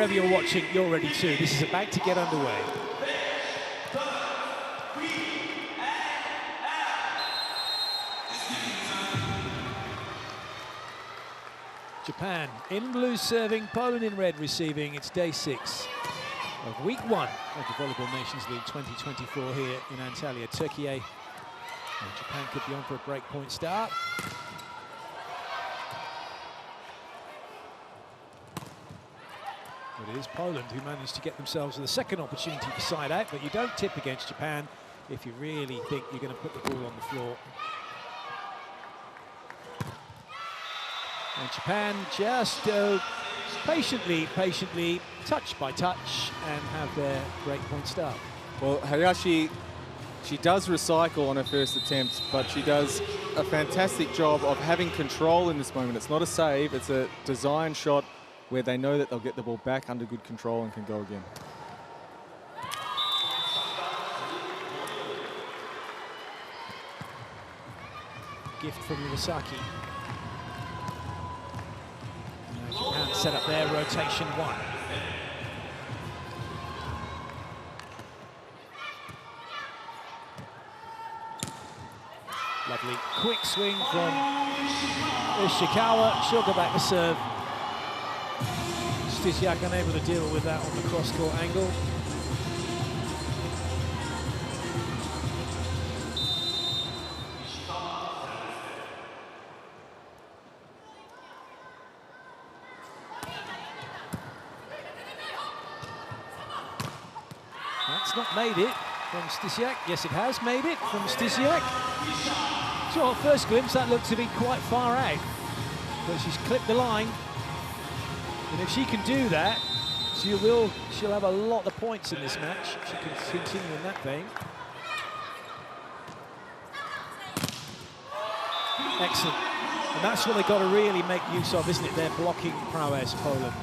Wherever you're watching, you're ready too. This is about to get underway. Japan in blue serving, Poland in red receiving. It's day 6 of week 1 of the Volleyball Nations League 2024 here in Antalya, Türkiye. And Japan could be on for a breakpoint start. But it is Poland who managed to get themselves with a second opportunity for side out, but you don't tip against Japan if you really think you're going to put the ball on the floor. And Japan just patiently, touch by touch, and have their breakpoint start. Well, Hayashi, she does recycle on her first attempt, but she does a fantastic job of having control in this moment. It's not a save, it's a design shot where they know that they'll get the ball back under good control and can go again. Gift from Iwasaki. Now Japan set up their rotation 1. Lovely quick swing from Ishikawa. She'll go back to serve. Stisiak unable to deal with that on the cross-court angle. That's not made it from Stisiak. Yes, it has made it from Stisiak. So at first glimpse, that looked to be quite far out, but she's clipped the line. And if she can do that, she'll have a lot of points in this match. She can continue in that vein. Excellent. And that's what they've got to really make use of, isn't it? Their blocking prowess, Poland.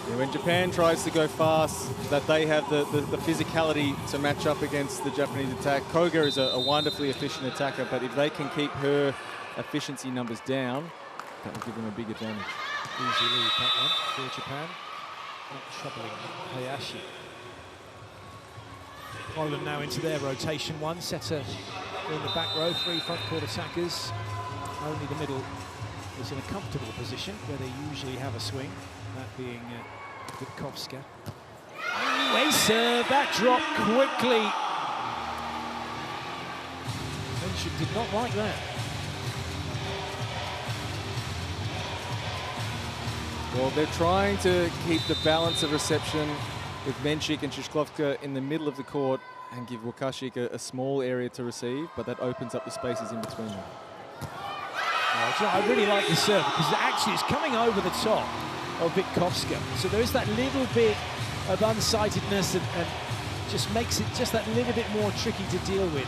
Yeah, when Japan tries to go fast, that they have the physicality to match up against the Japanese attack. Koga is a wonderfully efficient attacker, but if they can keep her efficiency numbers down, that will give them a big advantage. Easy lead, that one, for Japan. Not troubling Hayashi. Poland now into their rotation 1. Setter in the back row, 3 front court attackers. Only the middle is in a comfortable position where they usually have a swing, that being Witkowska. Anyway, serve, that dropped quickly. Mention did not like that. Well, they're trying to keep the balance of reception with Menchik and Szyszkowska in the middle of the court and give Łukasik a small area to receive, but that opens up the spaces in between them. I really like the serve because actually it's coming over the top of Witkowska. So there is that little bit of unsightedness and just makes it just that little bit more tricky to deal with.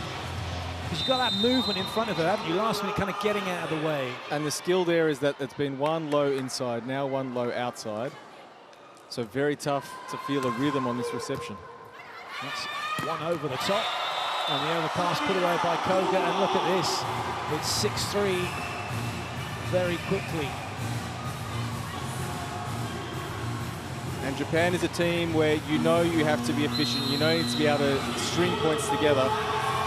Because you've got that movement in front of her, haven't you? Last minute kind of getting out of the way. And the skill there is that it's been one low inside, now one low outside. So very tough to feel a rhythm on this reception. That's one over the top. And the overpass put away by Koga. And look at this. It's 6-3 very quickly. And Japan is a team where you know you have to be efficient. You know you need to be able to string points together.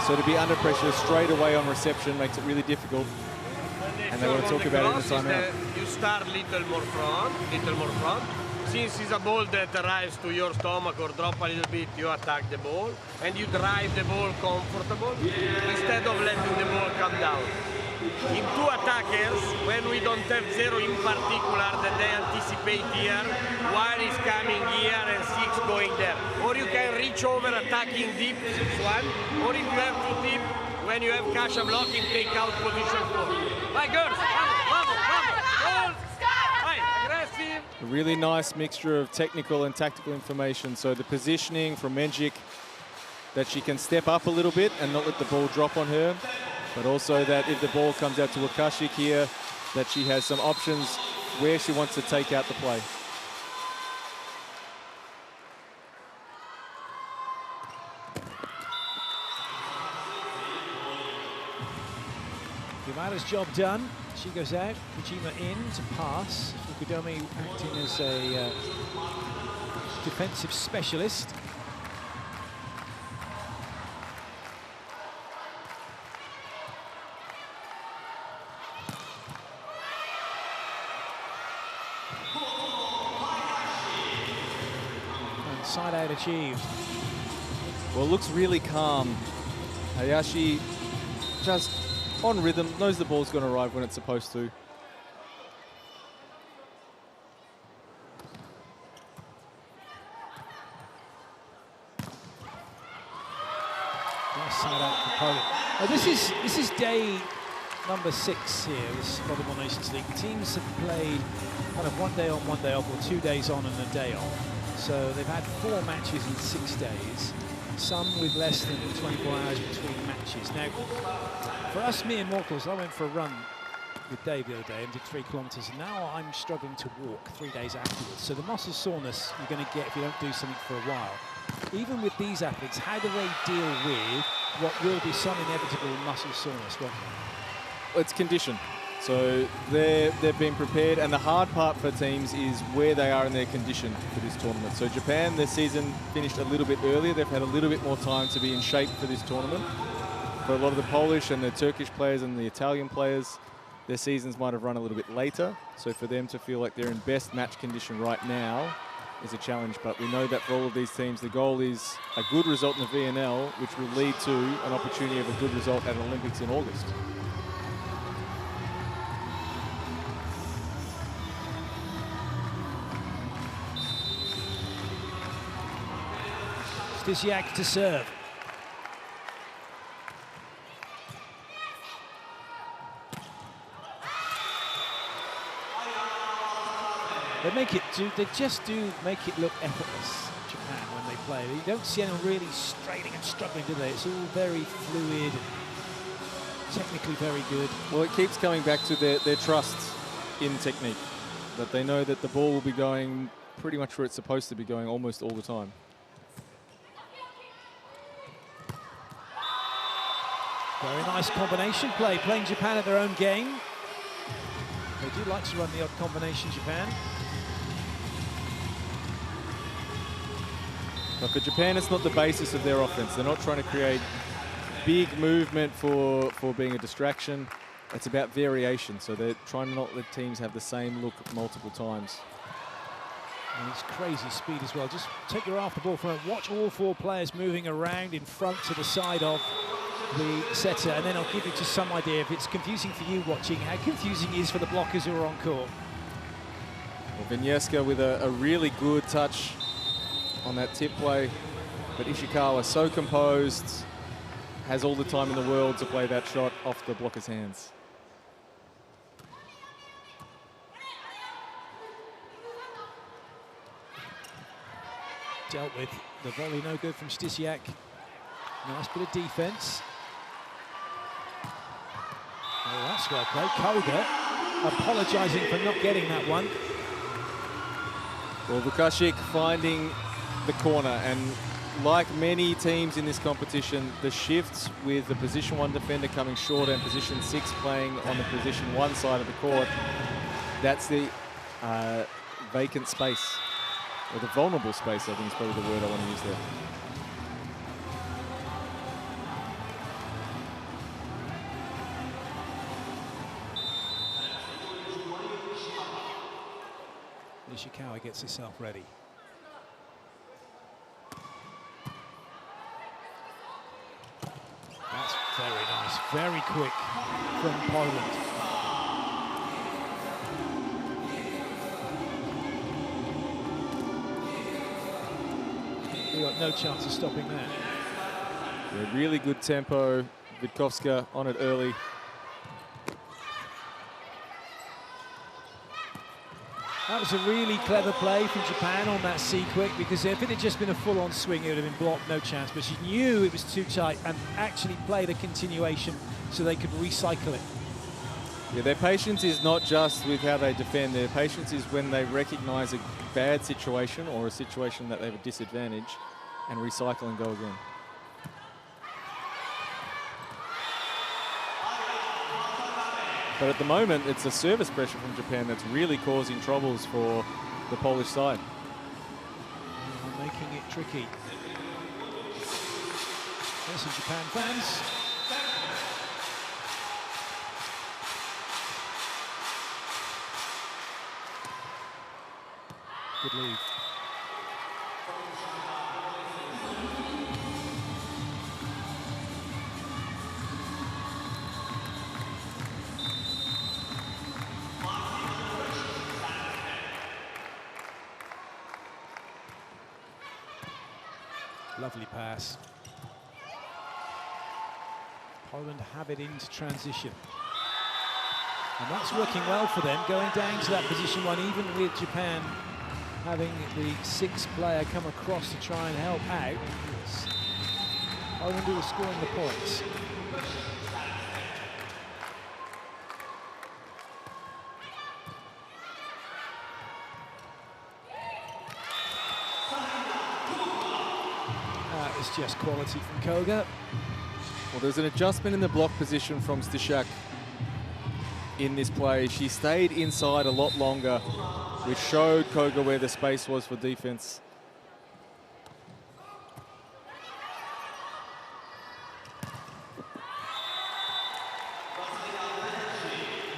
So to be under pressure straight away on reception makes it really difficult. And they want to talk about it in the timeout. You start little more front. Since it's a ball that arrives to your stomach or drop a little bit, you attack the ball and you drive the ball comfortable instead of letting the ball come down. In 2 attackers, when we don't have 0 in particular that they anticipate here, 1 is coming here and 6 going there. Or you can reach over attacking deep, 6-1, or if you have to deep, when you have Kasha blocking, take out position 4. My girls, vamos, aggressive. A really nice mixture of technical and tactical information. So the positioning from Menchik, that she can step up a little bit and not let the ball drop on her. But also that if the ball comes out to Łukasik here, that she has some options where she wants to take out the play. Yamada's job done. She goes out, Kojima in to pass. Fukudomi acting as a defensive specialist. And side out achieved. Well, it looks really calm. Hayashi just on rhythm, knows the ball's going to arrive when it's supposed to. Nice side out from Poland. This is day number 6 here, this Volleyball Nations League. The teams have played kind of 1 day on, 1 day off, or 2 days on and a day off. So they've had 4 matches in 6 days, some with less than 24 hours between matches. Now, for us mere mortals, I went for a run with Dave the other day and did 3 kilometres, and now I'm struggling to walk 3 days afterwards. So the muscle soreness you're going to get if you don't do something for a while. Even with these athletes, how do they deal with what will be some inevitable muscle soreness, won't they? It's condition. So they've been prepared, and the hard part for teams is where they are in their condition for this tournament. So Japan, their season finished a little bit earlier. They've had a little bit more time to be in shape for this tournament. For a lot of the Polish and the Turkish players and the Italian players, their seasons might have run a little bit later. So for them to feel like they're in best match condition right now is a challenge. But we know that for all of these teams, the goal is a good result in the VNL, which will lead to an opportunity of a good result at Olympics in August. Stysiak to serve. They just do make it look effortless, Japan, when they play. You don't see anyone really straining and struggling, do they? It's all very fluid, technically very good. Well, it keeps coming back to their trust in technique, that they know that the ball will be going pretty much where it's supposed to be going almost all the time. Very nice combination play, playing Japan at their own game. They do like to run the odd combination, Japan. But for Japan, it's not the basis of their offense. They're not trying to create big movement for being a distraction. It's about variation. So they're trying to not let teams have the same look multiple times. And it's crazy speed as well. Just take your eye off the ball front. Watch all 4 players moving around in front to the side of the setter, and then I'll give you just some idea, if it's confusing for you watching, how confusing it is for the blockers who are on court. Well, Vinieska with a really good touch on that tip play, but Ishikawa so composed, has all the time in the world to play that shot off the blocker's hands. Dealt with the volley, no good from Stysiak. Nice bit of defense. Oh, that's well played. Koga apologizing for not getting that one. Well, Vukasik finding the corner, and like many teams in this competition, the shifts with the position 1 defender coming short and position 6 playing on the position 1 side of the court, that's the vacant space, or the vulnerable space, I think is probably the word I want to use there. Ishikawa gets herself ready. That's very nice, very quick from Poland. We got no chance of stopping that. Yeah, really good tempo. Witkowska on it early. That was a really clever play from Japan on that C-quick, because if it had just been a full-on swing, it would have been blocked, no chance. But she knew it was too tight and actually played a continuation so they could recycle it. Yeah, their patience is not just with how they defend. Their patience is when they recognize a bad situation or a situation that they have a disadvantage and recycle and go again. But at the moment, it's the service pressure from Japan that's really causing troubles for the Polish side. it tricky. There's some Japan fans. Good lead. Lovely pass. Poland have it into transition. And that's working well for them, going down to that position one, even with Japan having the sixth player come across to try and help out. Poland who are scoring the points. It's just quality from Koga. Well, there's an adjustment in the block position from Stysiak in this play. She stayed inside a lot longer, which showed Koga where the space was for defense.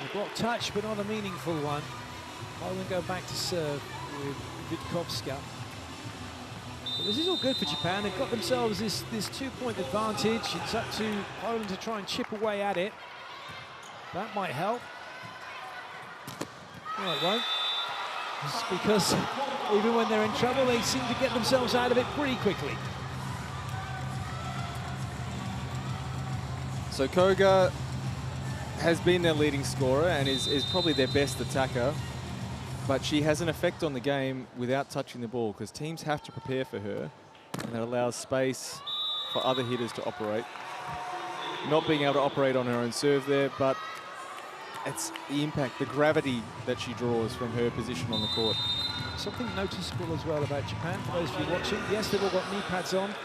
A block touch, but not a meaningful one. Poland go back to serve with Witkowska. But this is all good for Japan. They've got themselves this 2-point advantage. It's up to Poland to try and chip away at it. That might help. No, it won't. It's because even when they're in trouble, they seem to get themselves out of it pretty quickly. So Koga has been their leading scorer and is probably their best attacker. But she has an effect on the game without touching the ball, because teams have to prepare for her, and that allows space for other hitters to operate. Not being able to operate on her own serve there, but it's the impact, the gravity that she draws from her position on the court. Something noticeable as well about Japan, for those of you watching. Yes, they've all got knee pads on.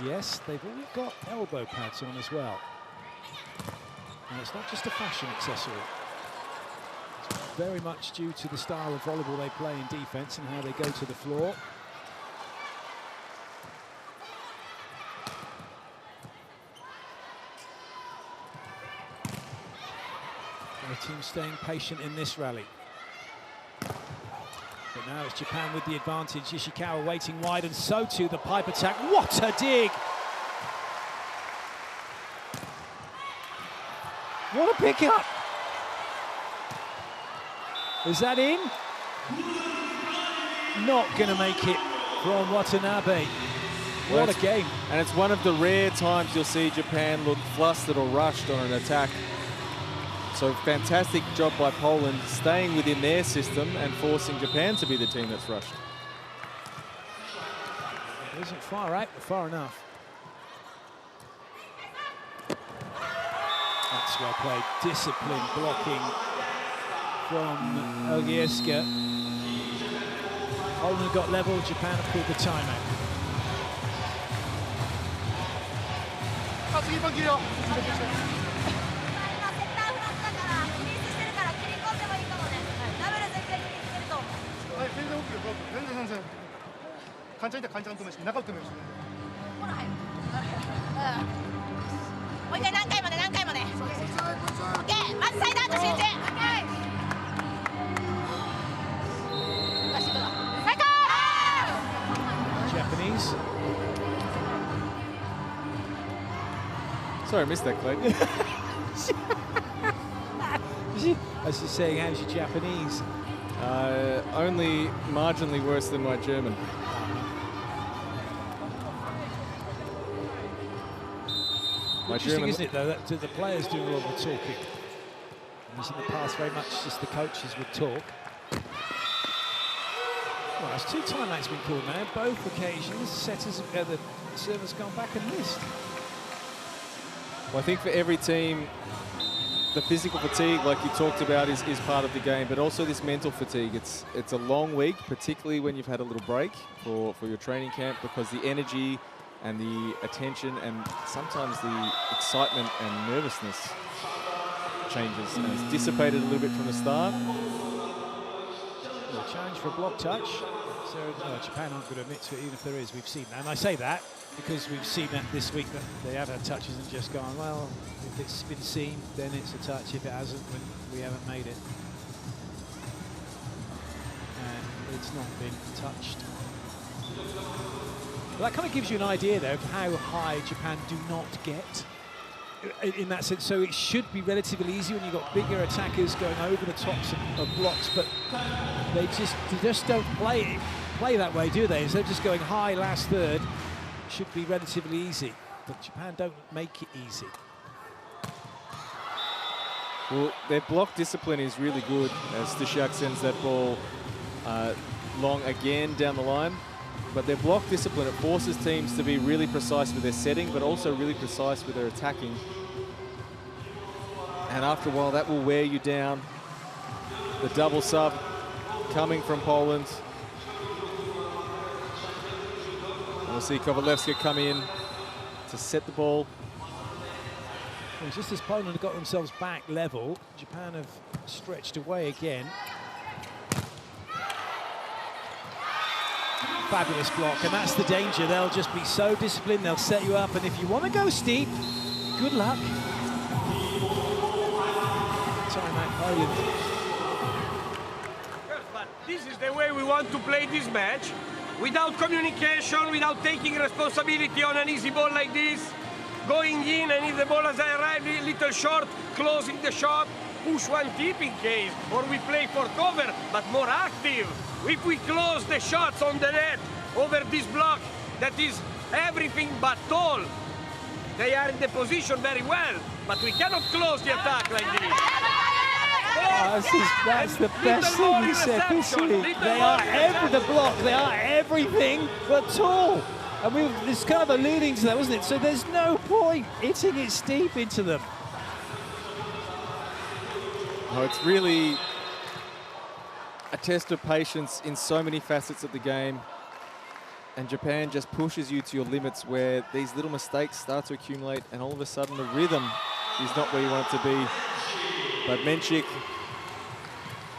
Yes, they've all got elbow pads on as well. And it's not just a fashion accessory. Very much due to the style of volleyball they play in defense and how they go to the floor. The team staying patient in this rally. But now it's Japan with the advantage. Ishikawa waiting wide, and so too the pipe attack. What a dig! What a pickup! Is that in? Not going to make it from Watanabe. What a game. And it's one of the rare times you'll see Japan look flustered or rushed on an attack. So fantastic job by Poland, staying within their system and forcing Japan to be the team that's rushed. It isn't far out, but far enough. That's well played. Discipline blocking from Ogieska. Poland got level, Japan have called the timeout. Japanese. Sorry, I missed that, Clay. I was just saying, how's your Japanese? Only marginally worse than my German. Interesting, isn't it, though, that the players do a lot of talking. Whereas in the past, very much just the coaches would talk. Well, there's 2 timeouts been called now. Both occasions, setters, the servers gone back and missed. Well, I think for every team, the physical fatigue, like you talked about, is part of the game, but also this mental fatigue. It's a long week, particularly when you've had a little break for your training camp, because the energy and the attention and sometimes the excitement and nervousness changes, and it's dissipated a little bit from the start. A challenge for a block touch. So Japan aren't going to admit to it, even if there is. We've seen that. And I say that because we've seen that this week, that they have had touches and just gone, well, if it's been seen, then it's a touch. If it hasn't, then we haven't made it. And it's not been touched. Well, that kind of gives you an idea, though, of how high Japan do not get in that sense. So it should be relatively easy when you've got bigger attackers going over the tops of blocks, but they just don't play that way, do they? Instead of just going high last third, it should be relatively easy. But Japan don't make it easy. Well, their block discipline is really good as Stysiak sends that ball long again down the line. But their block discipline, it forces teams to be really precise with their setting, but also really precise with their attacking. And after a while, that will wear you down. The double sub coming from Poland. We'll see Kowalewska come in to set the ball. Well, just as Poland have got themselves back level, Japan have stretched away again. Fabulous block, and that's the danger. They'll just be so disciplined, they'll set you up, and if you want to go steep, good luck. Timeout Poland. Yes, but this is the way we want to play this match. Without communication, without taking responsibility on an easy ball like this. Going in, and if the ball has arrived a little short, closing the shot, push one tip in case, or we play for cover, but more active. If we close the shots on the net over this block that is everything but tall, they are in the position very well, but we cannot close the attack like this. That's the best thing you said this week. They are the block, they are everything but tall. And this kind of alluding to that, wasn't it? So there's no point hitting it steep into them. Oh, it's really a test of patience in so many facets of the game. And Japan just pushes you to your limits where these little mistakes start to accumulate and all of a sudden the rhythm is not where you want it to be. But Menchik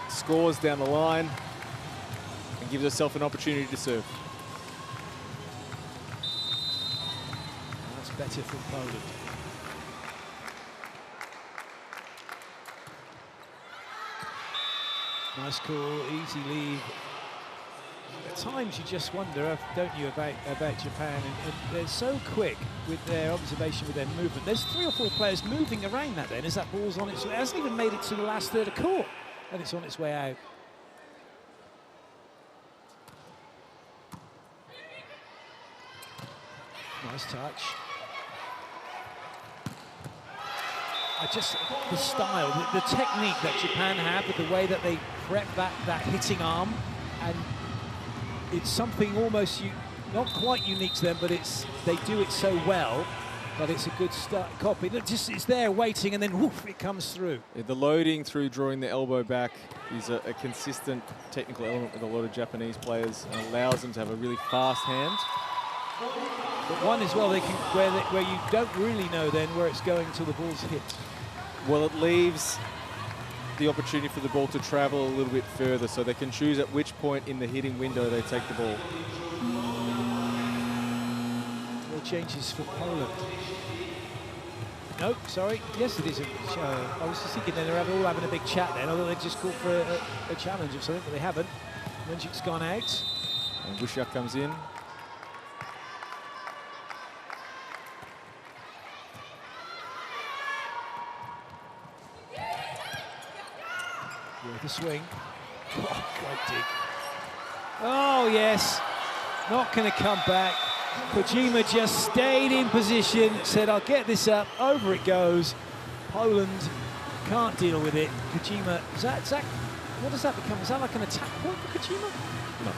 scores down the line and gives herself an opportunity to serve. That's better from Poland. Nice call, easy lead. At times you just wonder, don't you, about Japan, and they're so quick with their observation, with their movement. There's 3 or 4 players moving around that then as that ball's on its way. It hasn't even made it to the last third of court, and it's on its way out. Nice touch. The style, the technique that Japan have, with the way that they prep that hitting arm, and it's something almost not quite unique to them, but they do it so well that it's a good copy. It's there waiting, and then woof, it comes through. Yeah, the loading through drawing the elbow back is a consistent technical element with a lot of Japanese players, and allows them to have a really fast hand. But one as well, where you don't really know then where it's going until the ball's hit. Well, it leaves the opportunity for the ball to travel a little bit further, so they can choose at which point in the hitting window they take the ball. More changes for Poland. Nope, sorry. Yes, it is. I was just thinking they're all having a big chat then, although they just called for a challenge or something, but they haven't. Menchik's gone out. And Wishiak comes in. The swing. Oh, great dig. Oh, yes. Not going to come back. Kojima just stayed in position, said, I'll get this up. Over it goes. Poland can't deal with it. Kojima, what does that become? Is that like an attack point for Kojima? No.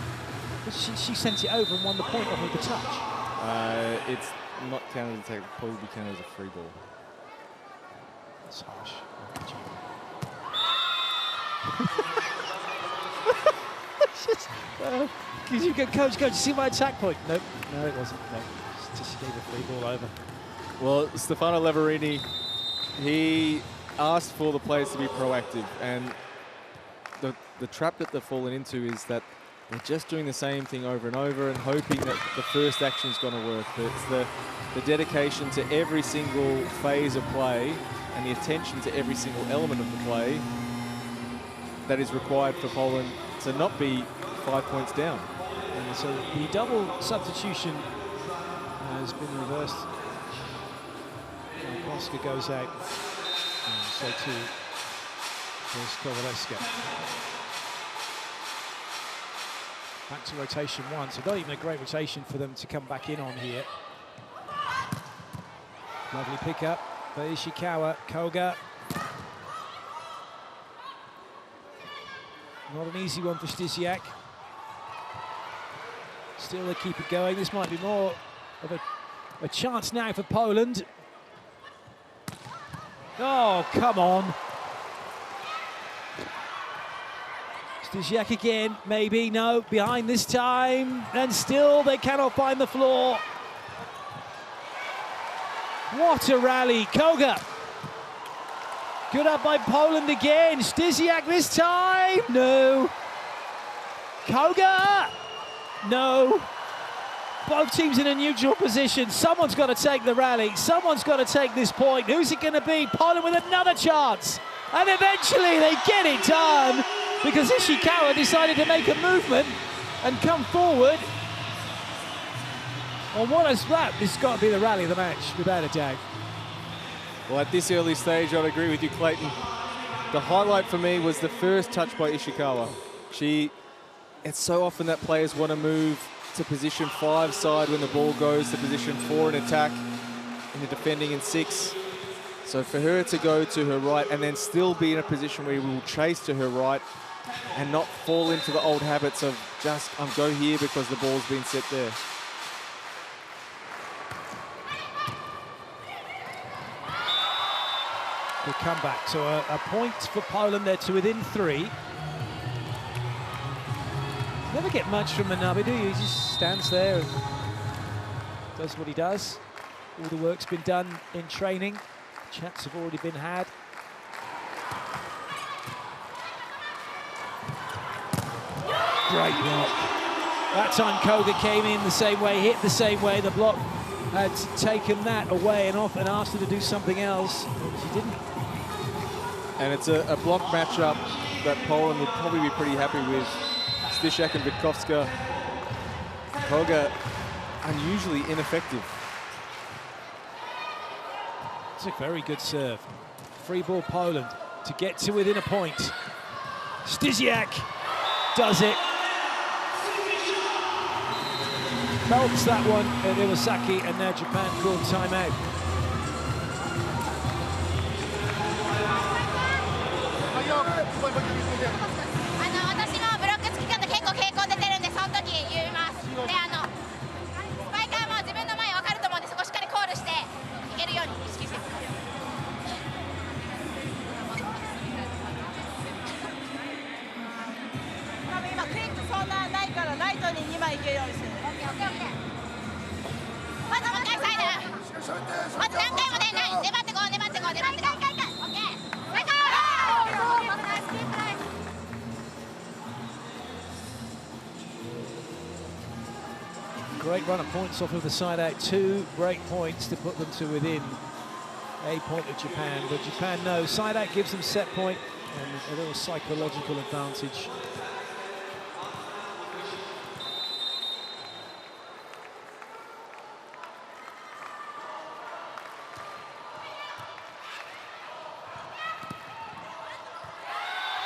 She sent it over and won the point off with the touch. It's not counted as a attack, probably be counted as a free ball. That's harsh. You go, coach, see my attack point? Nope, no, it wasn't. No, just gave a free ball over. Well, Stefano Lavarini, he asked for the players to be proactive, and the trap that they've fallen into is that they're just doing the same thing over and over and hoping that the first action's going to work. But it's the dedication to every single phase of play and the attention to every single element of the play that is required for Poland to not be 5 points down. And so the double substitution has been reversed. Koska goes out, and so too does Kowaleska. Back to rotation 1, so not even a great rotation for them to come back in on here. Lovely pickup by Ishikawa. Koga. Not an easy one for Stysiak. Still they keep it going. This might be more of a chance now for Poland. Oh, come on. Stysiak again, maybe, no, behind this time, and still they cannot find the floor. What a rally, Koga. Good up by Poland again, Stysiak this time, no. Koga, no. Both teams in a neutral position. Someone's got to take the rally. Someone's got to take this point. Who's it going to be? Poland with another chance. And eventually they get it done because Ishikawa decided to make a movement and come forward. Well, what is that? This has got to be the rally of the match, without a doubt. Well, at this early stage, I'd agree with you, Clayton. The highlight for me was the first touch by Ishikawa. It's so often that players want to move to position 5 side when the ball goes to position 4 in attack, in the defending in 6. So for her to go to her right and then still be in a position where we will chase to her right and not fall into the old habits of just go here because the ball's been set there. Good comeback. So a point for Poland there to within 3. Never get much from Manabe, do you? He just stands there and does what he does. All the work's been done in training. Chats have already been had. Great block. That time Koga came in the same way, hit the same way. The block had taken that away and off and asked her to do something else. She didn't. And it's a block matchup that Poland would probably be pretty happy with. Stysiak and Witkowska. Koga unusually ineffective. It's a very good serve. Free ball Poland to get to within a point. Stysiak does it. Belts that one at Iwasaki, and now Japan called timeout. Great run of points off of the side out. 2 great points to put them to within a point of Japan. But Japan knows side out gives them set point and a little psychological advantage.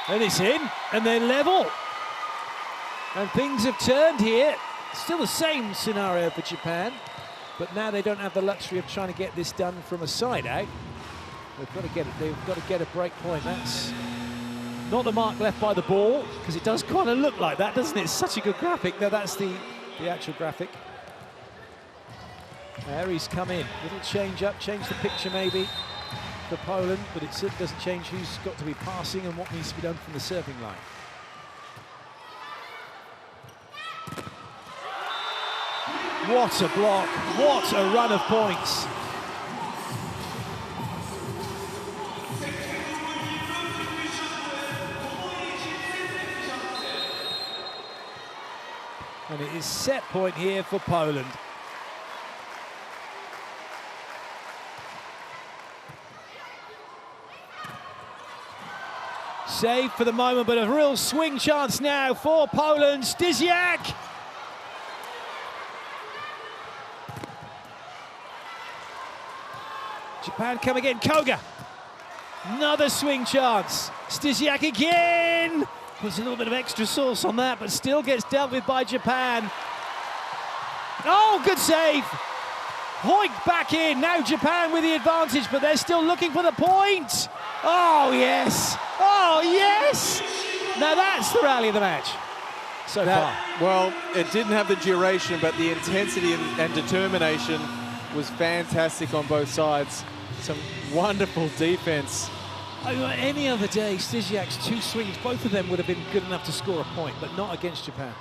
And it's in, and they're level. And things have turned here. Still the same scenario for Japan, but now they don't have the luxury of trying to get this done from a side out. They've got to get it. They've got to get a break point. That's not the mark left by the ball, because it does kind of look like that, doesn't it? It's such a good graphic. No, that's the actual graphic. Aries come in. Little change up, change the picture maybe for Poland, but it certainly doesn't change who's got to be passing and what needs to be done from the serving line. What a block, what a run of points. And it is set point here for Poland. Save for the moment, but a real swing chance now for Poland. Stysiak. Japan come again. Koga. Another swing chance. Stysiak again. Puts a little bit of extra sauce on that, but still gets dealt with by Japan. Oh, good save. Hoik back in. Now Japan with the advantage, but they're still looking for the point. Oh, yes. Oh, yes. Now that's the rally of the match so far. Well, it didn't have the duration, but the intensity and determination was fantastic on both sides. Some wonderful defense. Any other day, Stysiak's 2 swings, both of them would have been good enough to score a point, but not against Japan.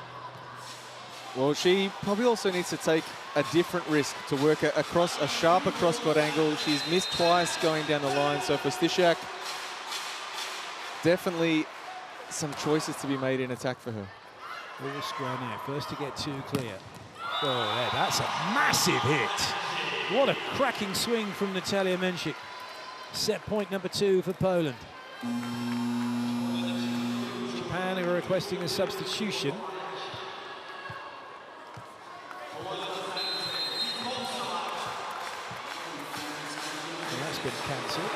Well, she probably also needs to take a different risk to work across a sharper cross-court angle. She's missed twice going down the line, so for Stysiak, definitely some choices to be made in attack for her. All square now, first to get 2 clear. Oh, yeah, that's a massive hit. What a cracking swing from Natalia Męsik. Set point number 2 for Poland. Japan are requesting a substitution. And that's been cancelled.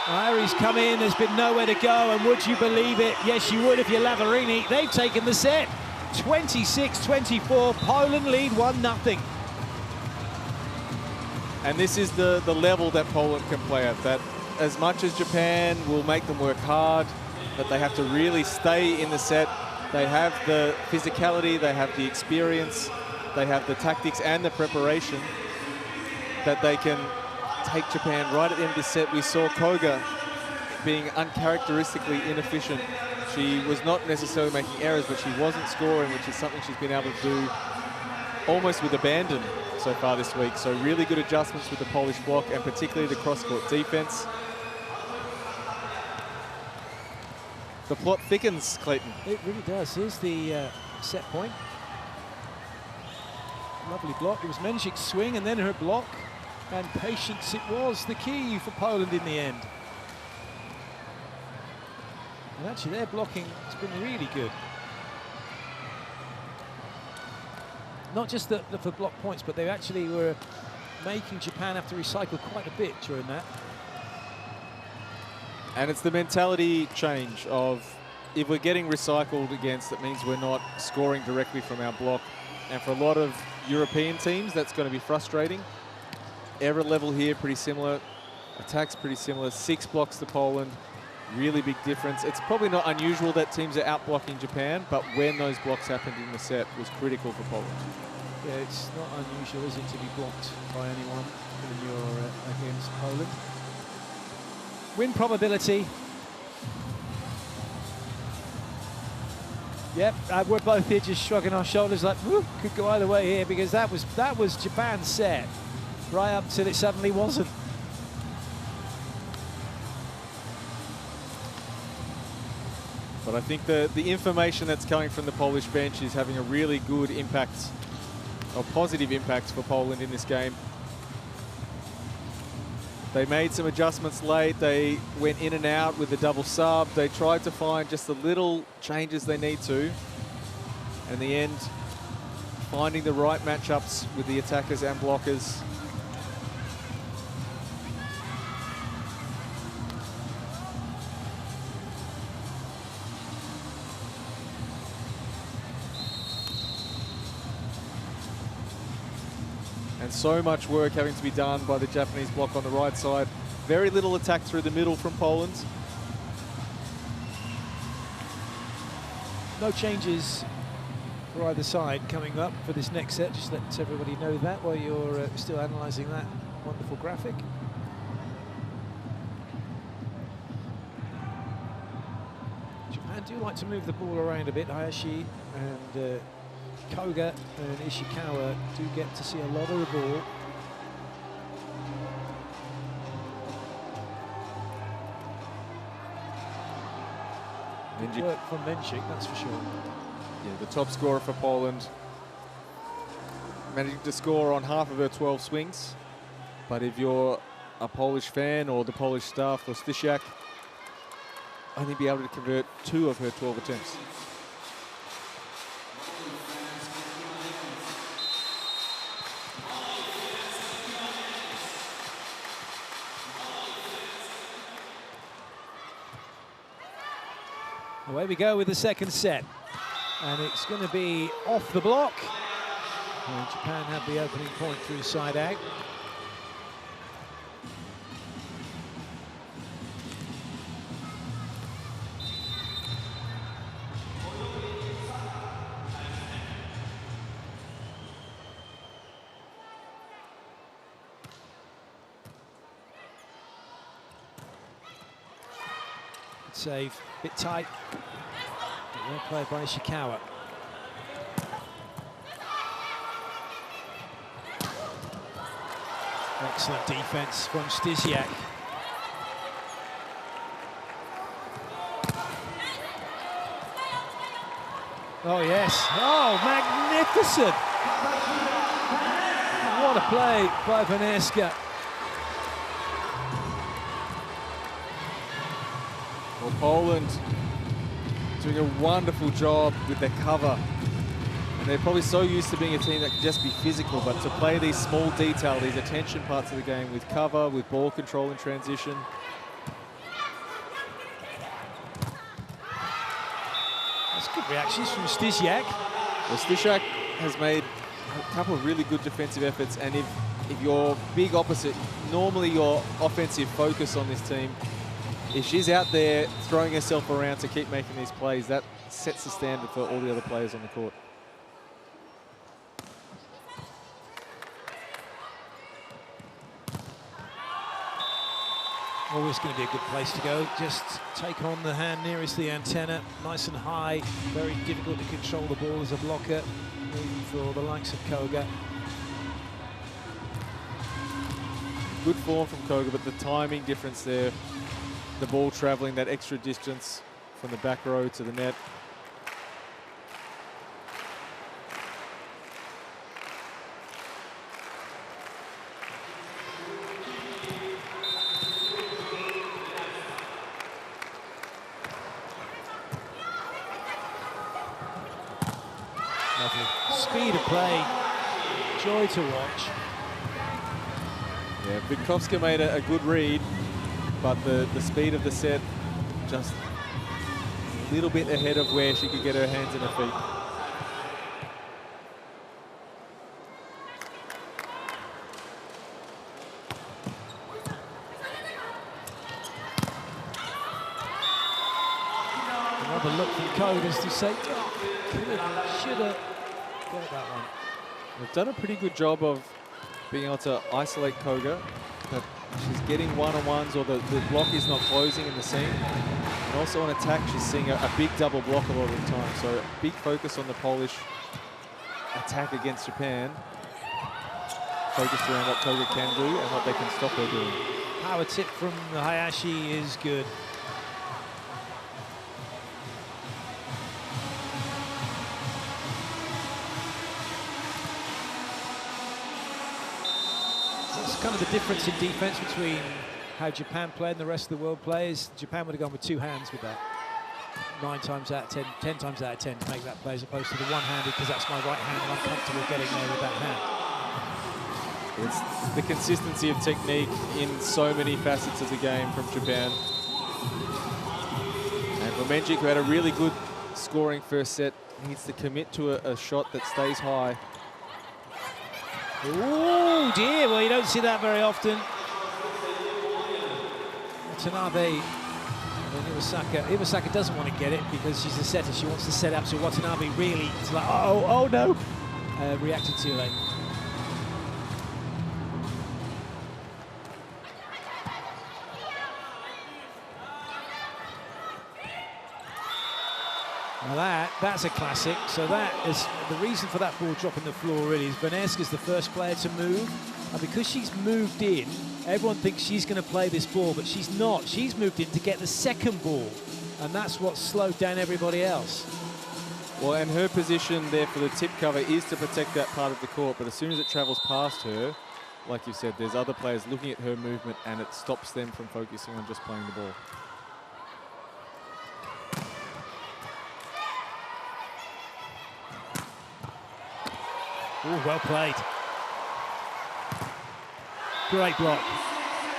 Iri's come in, there's been nowhere to go, and would you believe it? Yes, you would if you're Lavarini. They've taken the set. 26-24, Poland lead 1-0. And this is the level that Poland can play at, that as much as Japan will make them work hard, that they have to really stay in the set. They have the physicality, they have the experience, they have the tactics and the preparation that they can take Japan right at the end of the set. We saw Koga being uncharacteristically inefficient. She was not necessarily making errors, but she wasn't scoring, which is something she's been able to do almost with abandon so far this week. So really good adjustments with the Polish block and particularly the cross-court defense. The plot thickens, Clayton. It really does. Here's the set point. Lovely block. It was Męsik's swing and then her block. And patience it was the key for Poland in the end. And actually their blocking has been really good. Not just for block points, but they actually were making Japan have to recycle quite a bit during that. And it's the mentality change of, if we're getting recycled against, that means we're not scoring directly from our block. And for a lot of European teams, that's going to be frustrating. Error level here, pretty similar. Attacks pretty similar. 6 blocks to Poland. Really big difference. It's probably not unusual that teams are out-blocking Japan, but when those blocks happened in the set was critical for Poland. Yeah, it's not unusual, is it, to be blocked by anyone when you're against Poland. Win probability. Yep, we're both here just shrugging our shoulders like, whoop, could go either way here, because that was Japan's set, right up till it suddenly wasn't. But I think the information that's coming from the Polish bench is having a really good impact, or positive impact for Poland in this game. They made some adjustments late. They went in and out with the double sub. They tried to find just the little changes they need to. And in the end, finding the right matchups with the attackers and blockers. And so much work having to be done by the Japanese block on the right side. Very little attack through the middle from Poland. No changes for either side coming up for this next set. Just let everybody know that while you're still analysing that wonderful graphic. Japan do like to move the ball around a bit. Hayashi and Koga and Ishikawa do get to see a lot of the ball. Menzik. Work from Menzik, that's for sure. Yeah, the top scorer for Poland. Managing to score on half of her 12 swings. But if you're a Polish fan or the Polish staff or Stysiak, only be able to convert 2 of her 12 attempts. Away we go with the second set. And it's going to be off the block. And Japan have the opening point through side out. Save, bit tight. Well played by Ishikawa. Excellent defense from Stysiak. Oh yes, oh magnificent! What a play by Vaneska. Well, Poland doing a wonderful job with their cover. And they're probably so used to being a team that can just be physical, but to play these small detail, these attention parts of the game with cover, with ball control and transition. That's good reactions from Stysiak. Well, Stysiak has made a couple of really good defensive efforts, and if you're big opposite, normally your offensive focus on this team, if she's out there throwing herself around to keep making these plays, that sets the standard for all the other players on the court. Always going to be a good place to go. Just take on the hand nearest the antenna, nice and high. Very difficult to control the ball as a blocker, even for the likes of Koga. Good form from Koga, but the timing difference there. The ball traveling that extra distance from the back row to the net. Lovely. Speed of play, joy to watch. Yeah, Witkowska made a good read, but the speed of the set just a little bit ahead of where she could get her hands and her feet. Another look from Koga to say, should have got that one. They've done a pretty good job of being able to isolate Koga, but she's getting one-on-ones or the block is not closing in the seam. And also on attack, she's seeing a big double block a lot of the time. So big focus on the Polish attack against Japan. Focused around what Koga can do and what they can stop her doing. Power tip from the Hayashi is good. Kind of the difference in defense between how Japan played and the rest of the world plays. Japan would have gone with 2 hands with that. 9 times out of 10, 10 times out of 10 to make that play, as opposed to the one-handed, because that's my right hand and I'm comfortable getting there with that hand. It's the consistency of technique in so many facets of the game from Japan. And for Menzik, who had a really good scoring first set, needs to commit to a shot that stays high. Oh dear, well you don't see that very often. Watanabe and Iwasaka doesn't want to get it because she's a setter, she wants to set up, so Watanabe really is like, oh no, reacted too late. Now that's a classic. So that is the reason for that ball dropping the floor really is Vaneska's the first player to move. And because she's moved in, everyone thinks she's going to play this ball, but she's not. She's moved in to get the second ball. And that's what slowed down everybody else. Well, and her position there for the tip cover is to protect that part of the court, but as soon as it travels past her, like you said, there's other players looking at her movement and it stops them from focusing on just playing the ball. Oh, well played. Great block.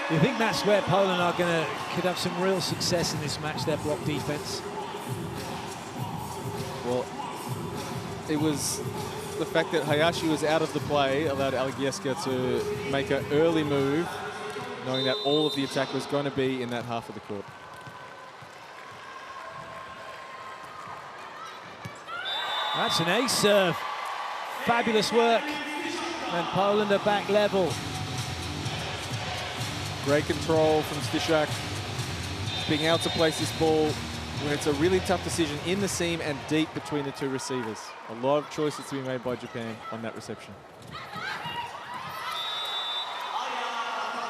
You think that's where Poland could have some real success in this match, their block defense? Well, it was the fact that Hayashi was out of the play allowed Algieska to make an early move, knowing that all of the attack was going to be in that half of the court. That's an ace serve. Fabulous work. And Poland are back level. Great control from Stishak, being able to place this ball when it's a really tough decision in the seam and deep between the two receivers. A lot of choices to be made by Japan on that reception.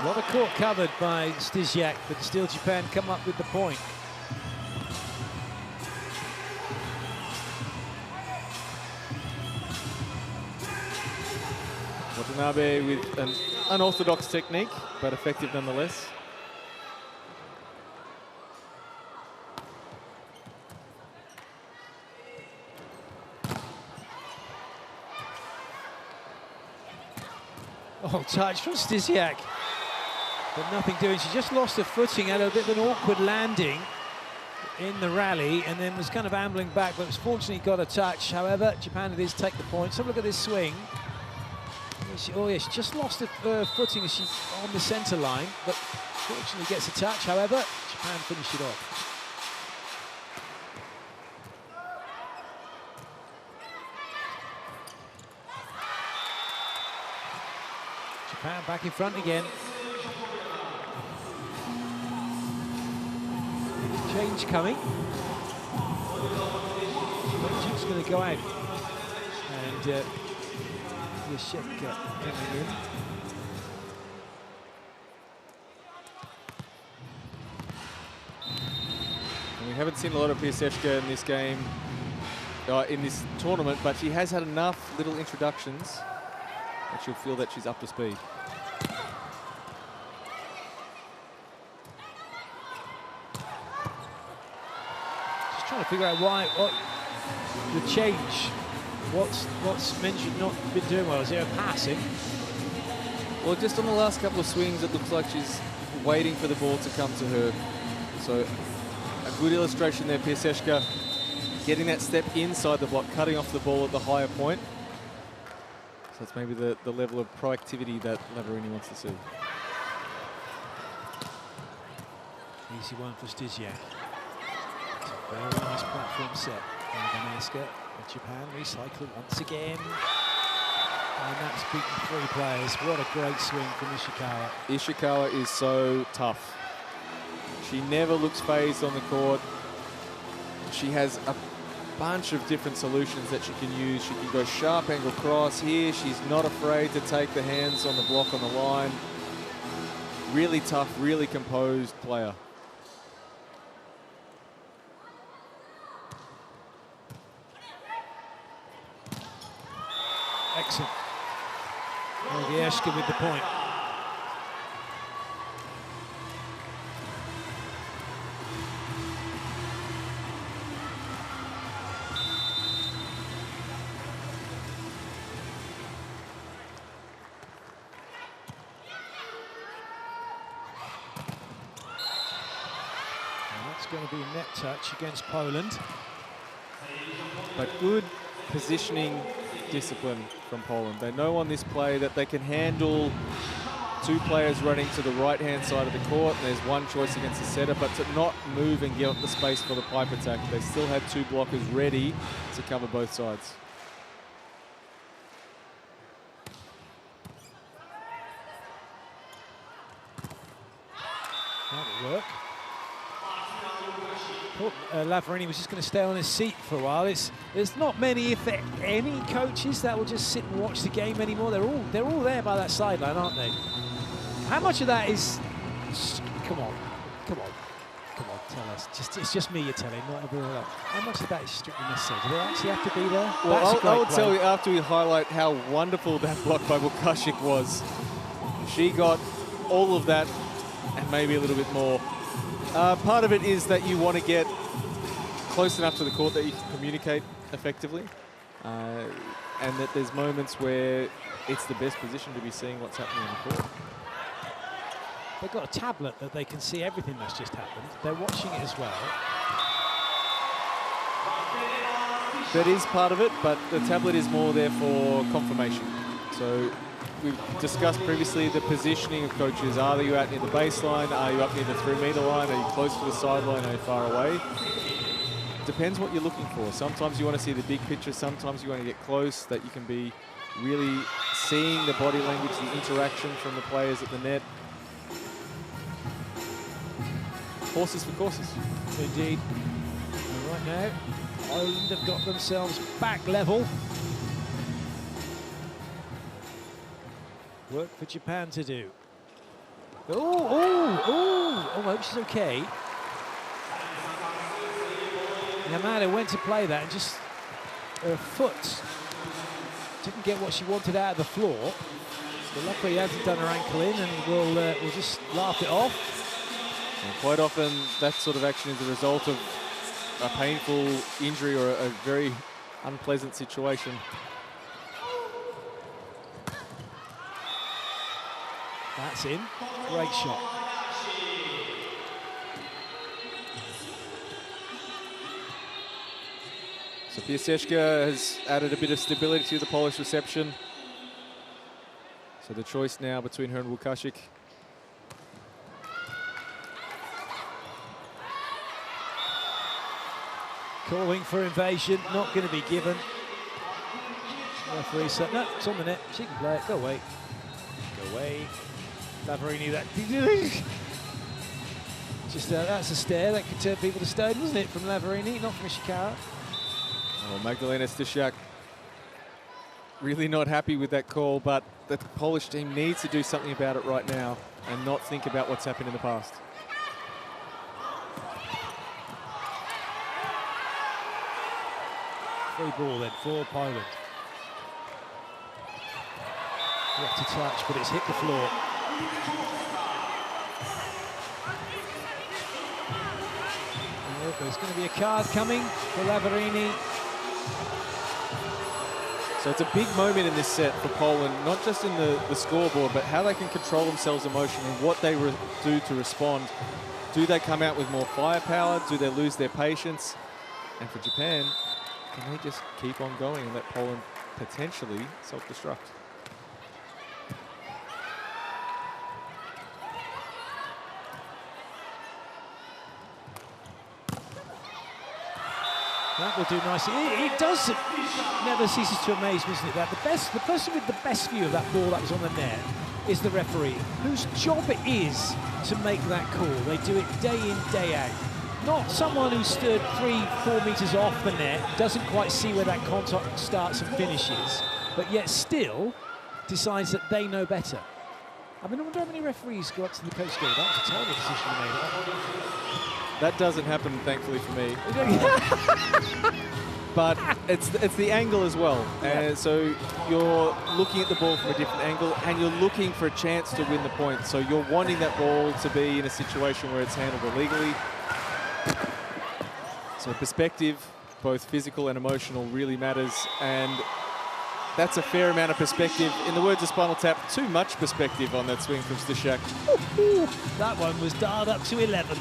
A lot of court covered by Stisiak, but still Japan come up with the point. Watanabe with an unorthodox technique, but effective nonetheless. Oh, touch from Stisiak. But nothing doing. She just lost her footing, had a bit of an awkward landing in the rally, and then was kind of ambling back, but was fortunately got a touch. However, Japan did take the point. So look at this swing. Oh yeah, she just lost her footing as she on the centre line, but fortunately gets a touch. However, Japan finished it off. Japan back in front again. Change coming. She's going to go out. And Yashek coming in. And we haven't seen a lot of Piaseczka in this game, in this tournament, but she has had enough little introductions that she'll feel that she's up to speed. Just trying to figure out what the change. What's mentioned not been doing well? Is there a passing? Well, just on the last couple of swings, it looks like she's waiting for the ball to come to her. So a good illustration there, Piaseczka getting that step inside the block, cutting off the ball at the higher point. So that's maybe the level of proactivity that Lavarini wants to see. Easy one for Stisiak. It's a very nice platform set. Vaneska. Japan recycling once again. And that's beaten 3 players. What a great swing from Ishikawa. Ishikawa is so tough. She never looks phased on the court. She has a bunch of different solutions that she can use. She can go sharp angle cross here. She's not afraid to take the hands on the block on the line. Really tough, really composed player. Excellent. Algieska with the point. And that's going to be a net touch against Poland. But good positioning discipline from Poland. They know on this play that they can handle 2 players running to the right-hand side of the court, and there's one choice against the setter, but to not move and give up the space for the pipe attack. They still had 2 blockers ready to cover both sides. That'll work. Lavarini was just going to stay on his seat for a while. There's not many, if any, coaches that will just sit and watch the game anymore. They're all there by that sideline, aren't they? How much of that is? Come on, tell us? It's just me you're telling, not everyone else. How much of that is strictly necessary? Do they actually have to be there? Well, I will tell you after we highlight how wonderful that block by Łukasik was. She got all of that and maybe a little bit more. Part of it is that you want to get close enough to the court that you can communicate effectively. And that there's moments where it's the best position to be seeing what's happening on the court. They've got a tablet that they can see everything that's just happened. They're watching it as well. That is part of it, but the tablet is more there for confirmation. So we've discussed previously the positioning of coaches. Are you out near the baseline? Are you up near the 3-meter line? Are you close to the sideline? Are you far away? Depends what you're looking for. Sometimes you want to see the big picture. Sometimes you want to get close, that you can be really seeing the body language, the interaction from the players at the net. Horses for courses. Indeed. And right now, Ireland have got themselves back level. Work for Japan to do. Oh, I hope she's okay. Yamada went to play that and just her foot didn't get what she wanted out of the floor. But luckily, he hasn't done her ankle in, and we'll just laugh it off. And quite often, that sort of action is the result of a painful injury or a very unpleasant situation. That's in. Great shot. So Piaseczka has added a bit of stability to the Polish reception. So the choice now between her and Łukasik. Calling for invasion, not going to be given. Referee said, no, it's on the net. She can play it. Go away. Go away. Lavarini, that. Just that's a stare that could turn people to stone, wasn't it, from Lavarini, not from Ishikawa. Oh, Magdalena Stysiak really not happy with that call, but the Polish team needs to do something about it right now and not think about what's happened in the past. Free ball then for Poland. Left to touch, but it's hit the floor. Oh, there's going to be a card coming for Lavarini. So it's a big moment in this set for Poland, not just in the scoreboard, but how they can control themselves emotionally, what they do to respond. Do they come out with more firepower? Do they lose their patience? And for Japan, can they just keep on going and let Poland potentially self-destruct? That will do nicely. It does never ceases to amaze me, isn't it? That the person with the best view of that ball that was on the net is the referee, whose job it is to make that call. They do it day in, day out. Not someone who stood 3-4 meters off the net, doesn't quite see where that contact starts and finishes, but yet still decides that they know better. I mean, I wonder how many referees go up to the coach go, that was a terrible decision you made. That doesn't happen, thankfully, for me. But it's the angle as well. And so you're looking at the ball from a different angle and you're looking for a chance to win the point. So you're wanting that ball to be in a situation where it's handled illegally. So perspective, both physical and emotional, really matters. And that's a fair amount of perspective. In the words of Spinal Tap, too much perspective on that swing from Stysiak. That one was dialed up to 11.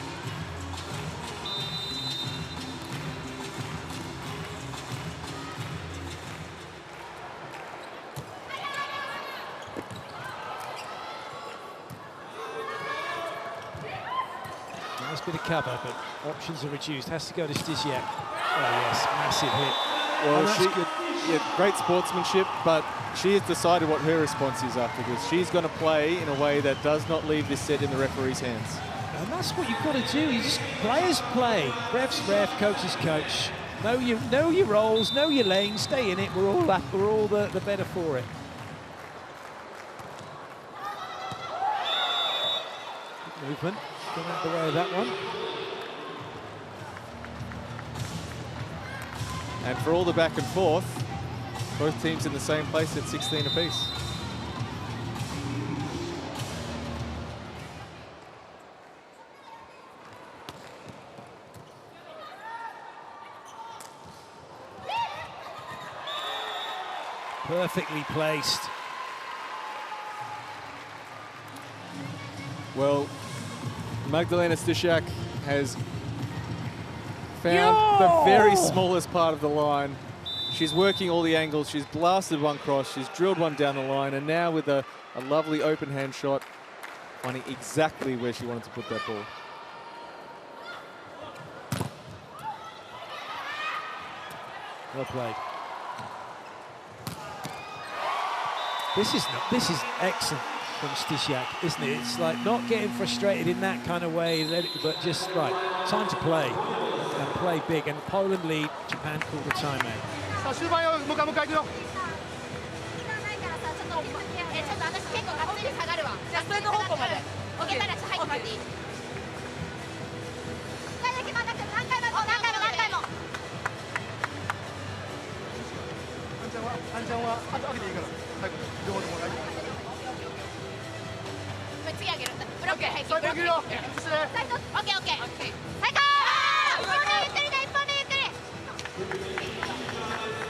Nice bit of cover, but options are reduced. Has to go to Stysiak. Oh yes, massive hit. Well, great sportsmanship, but she has decided what her response is after this. She's going to play in a way that does not leave this set in the referee's hands. And that's what you've got to do. You just players play, refs ref, coaches coach. Know your roles, know your lane, stay in it. We're all the better for it. Good movement. Got out of the way of that one. And for all the back and forth, both teams in the same place at 16 apiece. Perfectly placed. Well, Magdalena Stysiak has found the very smallest part of the line. She's working all the angles. She's blasted one cross. She's drilled one down the line. And now with a lovely open hand shot, finding exactly where she wanted to put that ball. Well played. This is excellent from Stysiak, isn't it? It's like not getting frustrated in that kind of way, but just right, time to play and play big. And Poland lead, Japan call the timeout.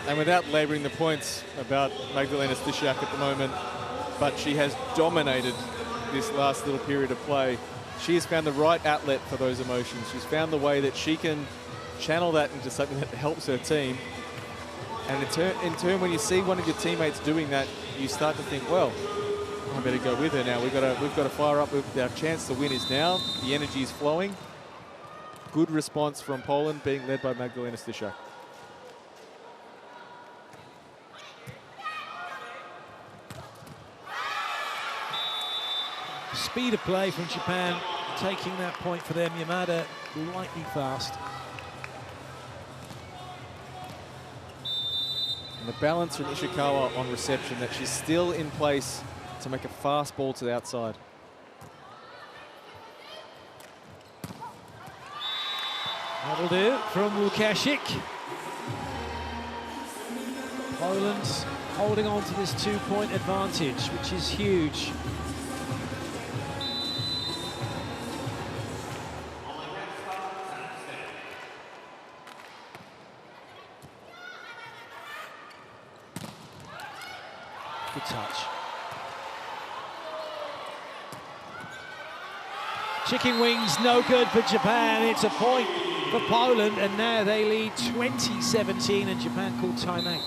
And without labouring the points about Magdalena Stysiak at the moment, but she has dominated this last little period of play. She has found the right outlet for those emotions. She's found the way that she can channel that into something that helps her team. And in turn, when you see one of your teammates doing that, you start to think, well, I better go with her now. We've got to fire up. Our chance to win is now. The energy is flowing. Good response from Poland, being led by Magdalena Stysiak. Speed of play from Japan, taking that point for them. Yamada lightning fast. And the balance from Ishikawa on reception, that she's still in place to make a fast ball to the outside. That'll do from Łukasik. Poland holding on to this 2-point advantage, which is huge. Good touch. Chicken wings, no good for Japan. It's a point for Poland, and now they lead 20-17, and Japan called timeout.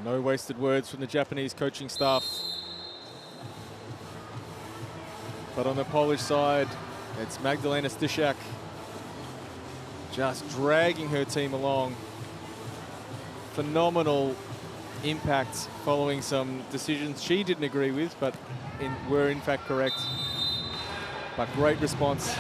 No wasted words from the Japanese coaching staff. But on the Polish side, it's Magdalena Stysiak just dragging her team along. Phenomenal impact following some decisions she didn't agree with, but were in fact correct. But great response.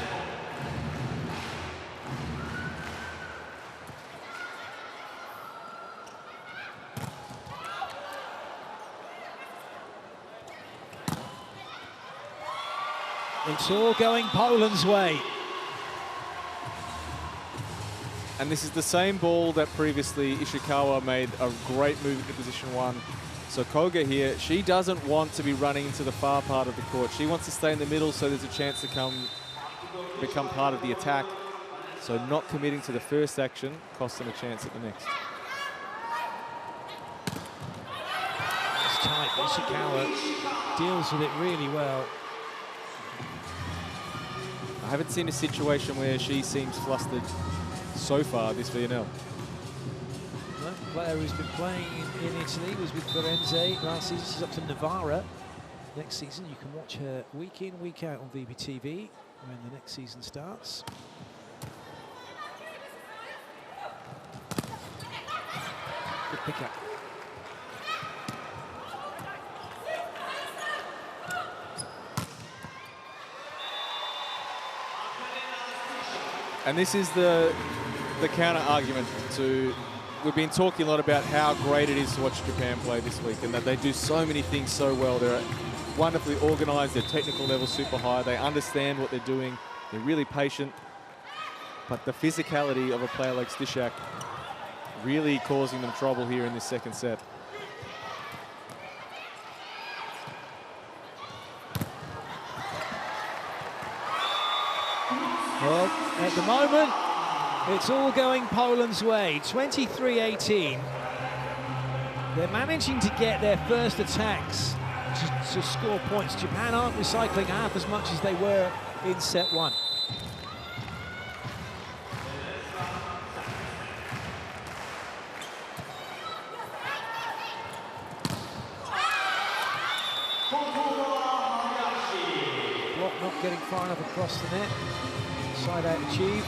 It's all going Poland's way. And this is the same ball that previously Ishikawa made a great move into position one. So Koga here, she doesn't want to be running into the far part of the court. She wants to stay in the middle so there's a chance to become part of the attack. So not committing to the first action costs them a chance at the next. It's tight, but Ishikawa deals with it really well. I haven't seen a situation where she seems flustered so far this VNL. The player who's been playing in Italy was with Firenze last season. She's up to Novara next season. You can watch her week in, week out on VBTV when the next season starts. pick up. And this is the counter argument to, we've been talking a lot about how great it is to watch Japan play this week and that they do so many things so well. They're wonderfully organized, their technical level super high, they understand what they're doing, they're really patient. But the physicality of a player like Stishak really causing them trouble here in this second set. Well, at the moment, it's all going Poland's way, 23-18. They're managing to get their first attacks to score points. Japan aren't recycling half as much as they were in set one. Block not getting far enough across the net. Side out achieved.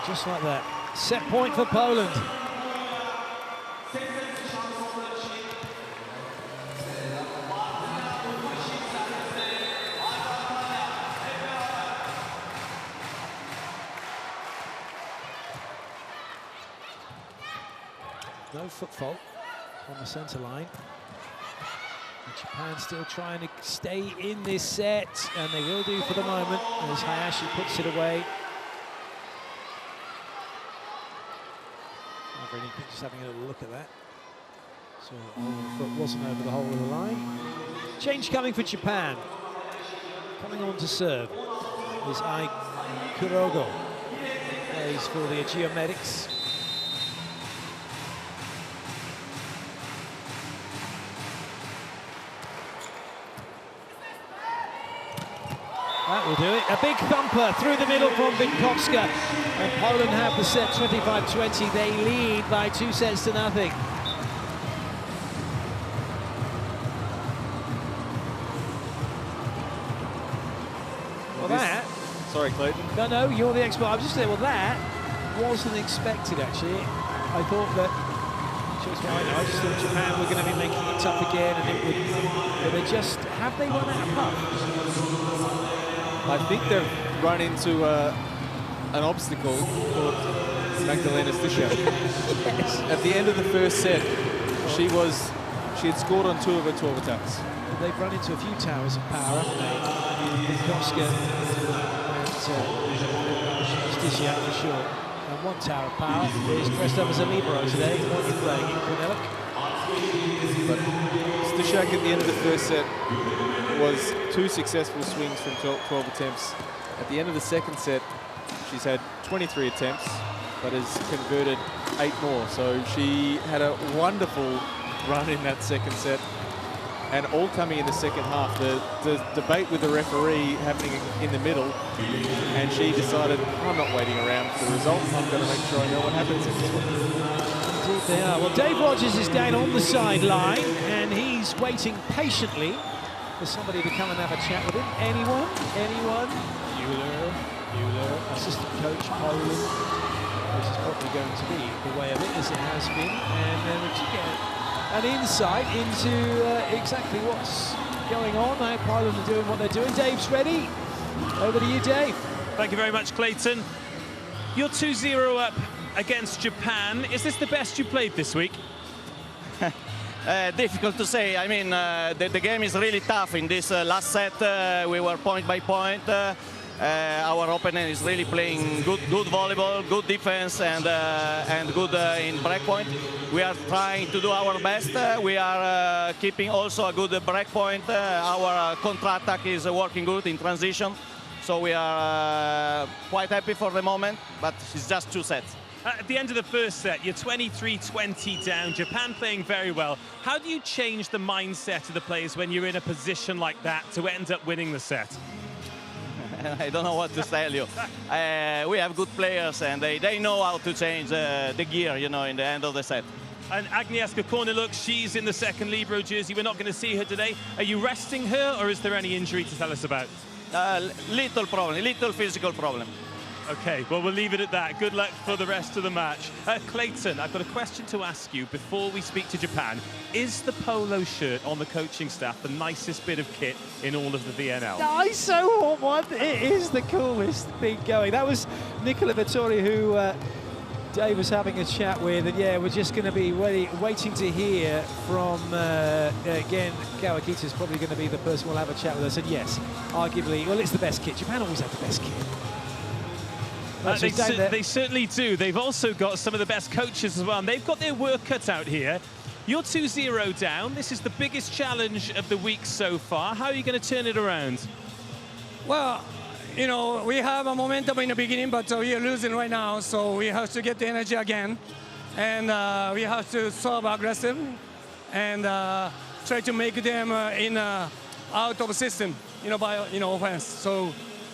Just like that. Set point for Poland. No foot fault on the centre line. And Japan still trying to stay in this set, and they will do for the moment as Hayashi puts it away. Just having a little look at that. So the foot wasn't over the hole of the line. Change coming for Japan. Coming on to serve is Ai Kurogo. Plays for the Geomedics. That will do it. A big thumper through the middle from Witkowska. And Poland have the set 25-20. They lead by 2 sets to nothing. Well, that... Sorry, Clayton. No, you're the expert. I was just saying, well, that wasn't expected, actually. I thought that... I just thought Japan were going to be making it tough again, and it would... But they just... Have they run out of puff? I think they've run into an obstacle called Magdalena Stishak. Yes. At the end of the first set, she had scored on 2 of her 12 attacks. They've run into a few towers of power, haven't they? Witkowska and Stishak for sure. And 1 tower of power is dressed up as a libero today, not in playing in Quinellic. But Stishak at the end of the first set was 2 successful swings from 12 attempts. At the end of the second set, she's had 23 attempts, but has converted 8 more. So she had a wonderful run in that second set, and all coming in the second half. The debate with the referee happening in the middle, and she decided, I'm not waiting around for the result. I'm going to make sure I know what happens in this one. Indeed they are. Well, Dave Rogers is down on the sideline, and he's waiting patiently for somebody to come and have a chat with him. Anyone? Euler, assistant coach, Poland. This is probably going to be the way of it, as it has been. And then we get an insight into exactly what's going on, how Poland are doing what they're doing. Dave's ready. Over to you, Dave. Thank you very much, Clayton. You're 2-0 up against Japan. Is this the best you played this week? Difficult to say. I mean, the game is really tough. In this last set, we were point by point. our opponent is really playing good volleyball, good defense, and good in breakpoint. We are trying to do our best. We are keeping also a good breakpoint. Our counter-attack is working good in transition. So we are quite happy for the moment, but it's just 2 sets. At the end of the first set, you're 23-20 down, Japan playing very well. How do you change the mindset of the players when you're in a position like that to end up winning the set? I don't know what to tell you. We have good players, and they know how to change the gear, you know, in the end of the set. And Agnieszka Korneluk, she's in the second Libero jersey. We're not going to see her today. Are you resting her, or is there any injury to tell us about? Little problem, little physical problem. Okay, well, we'll leave it at that. Good luck for the rest of the match. Clayton, I've got a question to ask you before we speak to Japan. Is the polo shirt on the coaching staff the nicest bit of kit in all of the VNL? I so want one. It is the coolest thing going. That was Nicola Vittori, who Dave was having a chat with, and yeah, we're just going to be waiting to hear from, again, Kawakita's probably going to be the person we'll have a chat with us, and yes, arguably, well, it's the best kit. Japan always have the best kit. They certainly do. They've also got some of the best coaches as well, and they've got their work cut out here. You're 2-0 down. This is the biggest challenge of the week so far. How are you going to turn it around? Well, you know, we have a momentum in the beginning, but we are losing right now, so we have to get the energy again. And we have to serve aggressive and try to make them out of system, you know, by, you know, offense.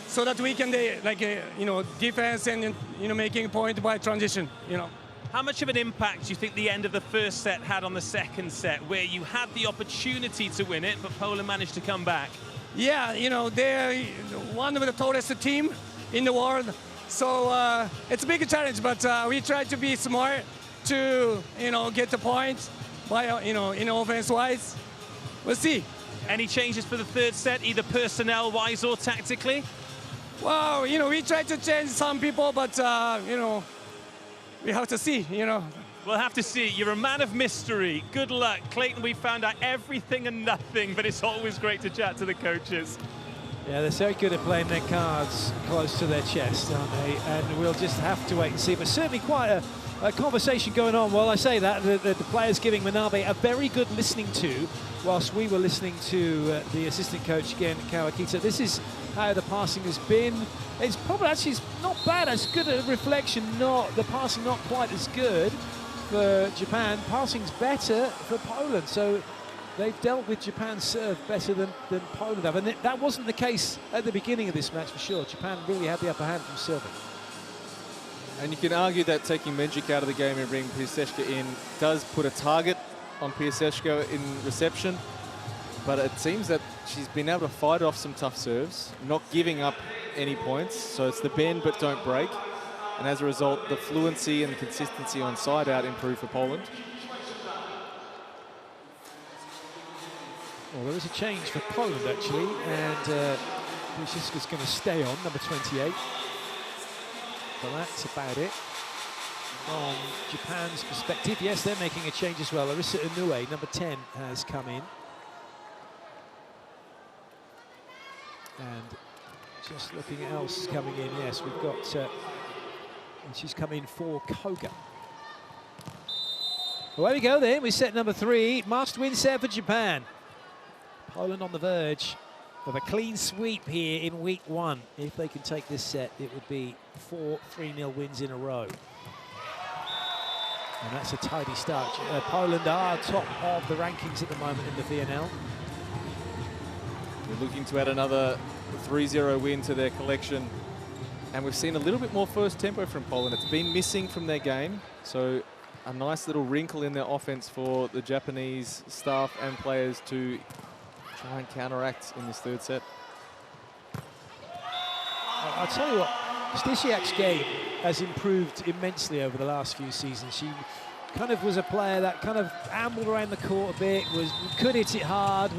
So that we can, you know, defense and, you know, making point by transition, you know. How much of an impact do you think the end of the first set had on the second set, where you had the opportunity to win it, but Poland managed to come back? Yeah, you know, they're one of the tallest team in the world. So it's a big challenge, but we try to be smart to, you know, get the point by, you know, in offense-wise. We'll see. Any changes for the third set, either personnel-wise or tactically? Well, you know, we try to change some people, but, you know, we have to see, you know. We'll have to see. You're a man of mystery. Good luck. Clayton, we found out everything and nothing, but it's always great to chat to the coaches. Yeah, they're so good at playing their cards close to their chest, aren't they? And we'll just have to wait and see. But certainly quite a conversation going on. Well, I say that, the players giving Manabe a very good listening to, whilst we were listening to the assistant coach, again, Kawakita. This is how the passing has been. It's probably actually not bad. It's good a reflection. The passing not quite as good for Japan. Passing's better for Poland. So they've dealt with Japan's serve better than Poland have. And that wasn't the case at the beginning of this match for sure. Japan really had the upper hand from serving. And you can argue that taking Menjik out of the game and bringing Piaseczka in does put a target on Piaseczka in reception. But it seems that she's been able to fight off some tough serves, not giving up any points. So it's the bend but don't break. And as a result, the fluency and consistency on side out improved for Poland. Well, there is a change for Poland, actually, and Piaseczka's going to stay on, number 28. So that's about it. From Japan's perspective, yes, they're making a change as well. Larissa Inoue, number 10, has come in. And just looking at else coming in, yes, we've got, and she's come in for Koga. Well, there we go then, we set number 3, must-win set for Japan. Poland on the verge of a clean sweep here in week 1. If they can take this set, it would be 4 3-0 wins in a row. And that's a tidy start. Poland are top of the rankings at the moment in the VNL. We're looking to add another 3-0 win to their collection. And we've seen a little bit more first tempo from Poland. It's been missing from their game. So a nice little wrinkle in their offense for the Japanese staff and players to try and counteract in this third set. I'll tell you what, Stysiak's game has improved immensely over the last few seasons. She kind of was a player that kind of ambled around the court a bit, could hit it hard,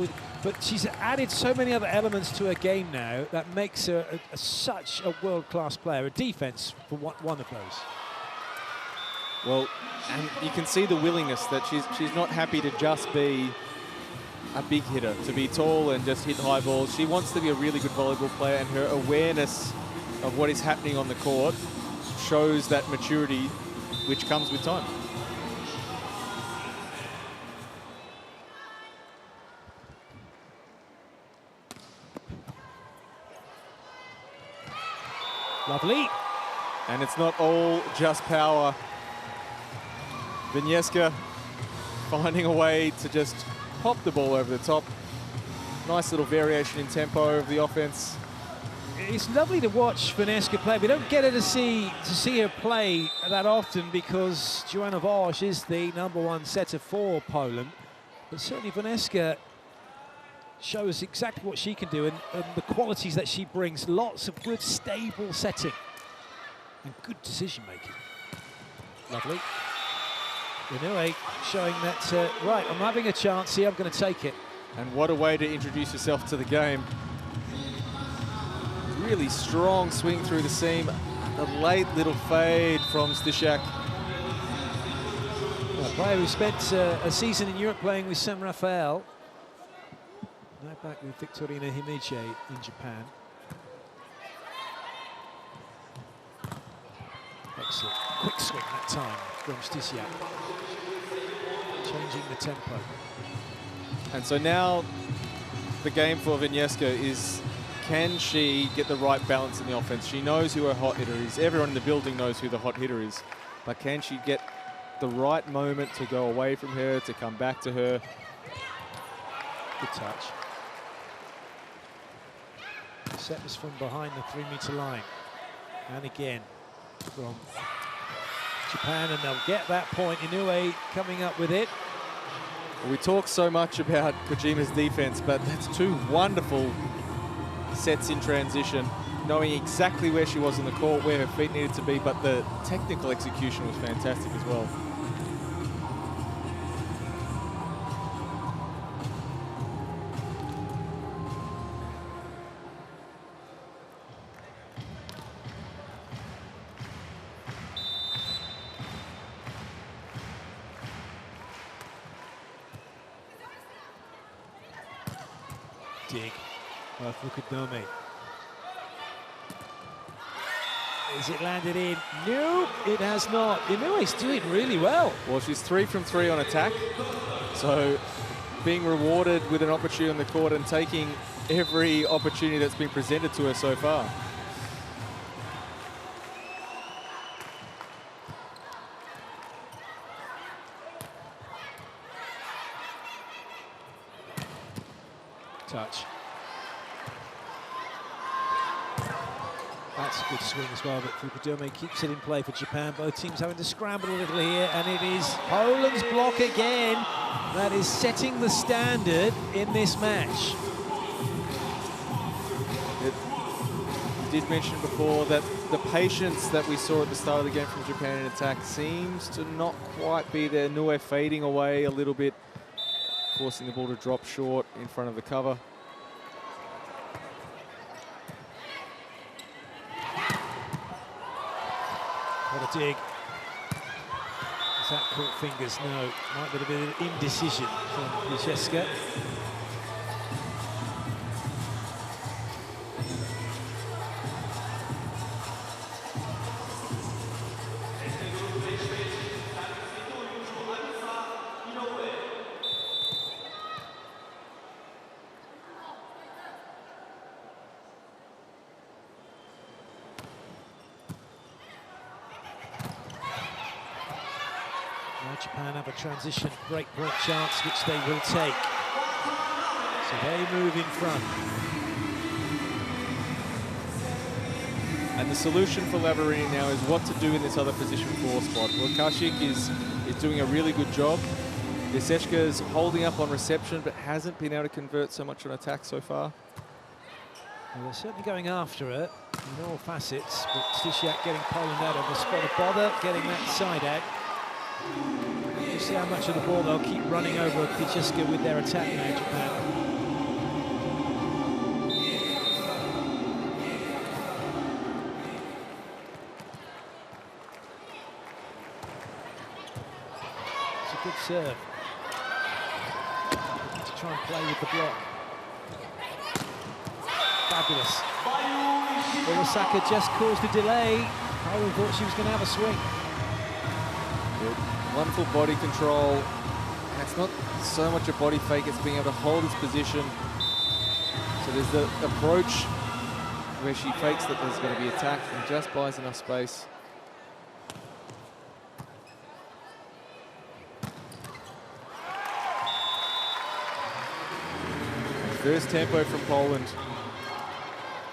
but she's added so many other elements to her game now that makes her such a world-class player. A defense for one of those. Well, and you can see the willingness that she's not happy to just be a big hitter, to be tall and just hit high balls. She wants to be a really good volleyball player, and her awareness of what is happening on the court shows that maturity which comes with time. Lovely. And it's not all just power. Vinieska finding a way to just pop the ball over the top. Nice little variation in tempo of the offense. It's lovely to watch Vinieska play. We don't get her to see her play that often because Joanna Vosch is the #1 setter for Poland. But certainly Vinieska shows exactly what she can do and the qualities that she brings. Lots of good, stable setting and good decision-making. Lovely. Inoue showing that, right, I'm having a chance here, I'm going to take it. And what a way to introduce yourself to the game. Really strong swing through the seam. A late little fade from Stisiak. A player who spent a season in Europe playing with San Rafael. Now back with Victorina Himije in Japan. Excellent. Quick swing that time from Stisiak. Changing the tempo. And so now the game for Vinieska is, can she get the right balance in the offense? She knows who her hot hitter is. Everyone in the building knows who the hot hitter is. But can she get the right moment to go away from her, to come back to her? Good touch. Set was from behind the 3-meter line. And again from Japan, and they'll get that point. Inoue coming up with it. We talk so much about Kojima's defense, but that's two wonderful sets in transition, knowing exactly where she was on the court, where her feet needed to be, but the technical execution was fantastic as well. Dig by Fukudome. Is it landed in? No, it has not. Inoue's doing really well. Well, she's 3 from 3 on attack, so being rewarded with an opportunity on the court and taking every opportunity that's been presented to her so far. Touch. That's a good swing as well, but Fukudome keeps it in play for Japan. Both teams having to scramble a little here, and it is Poland's block again that is setting the standard in this match. You did mention before that the patience that we saw at the start of the game from Japan in attack seems to not quite be there. Inoue fading away a little bit, forcing the ball to drop short in front of the cover. What a dig. Is that caught fingers? No. Might be a bit of indecision from Vinieska. Japan have a transition breakpoint chance, which they will take. So they move in front. And the solution for Lavarini now is what to do in this other position 4 spot. Well, Kashik is doing a really good job. Lisechka is holding up on reception, but hasn't been able to convert so much on attack so far. Well, they're certainly going after her in all facets, but Stisiak getting Poland out of the spot of bother, getting that side out. You see how much of the ball they'll keep running over Vinieska with their attack now, Japan. It's a good serve. To try and play with the block. Fabulous. Osaka just caused a delay. Poland thought she was going to have a swing. Good. Wonderful body control. And it's not so much a body fake, it's being able to hold its position. So there's the approach where she fakes that there's going to be attack and just buys enough space. First tempo from Poland.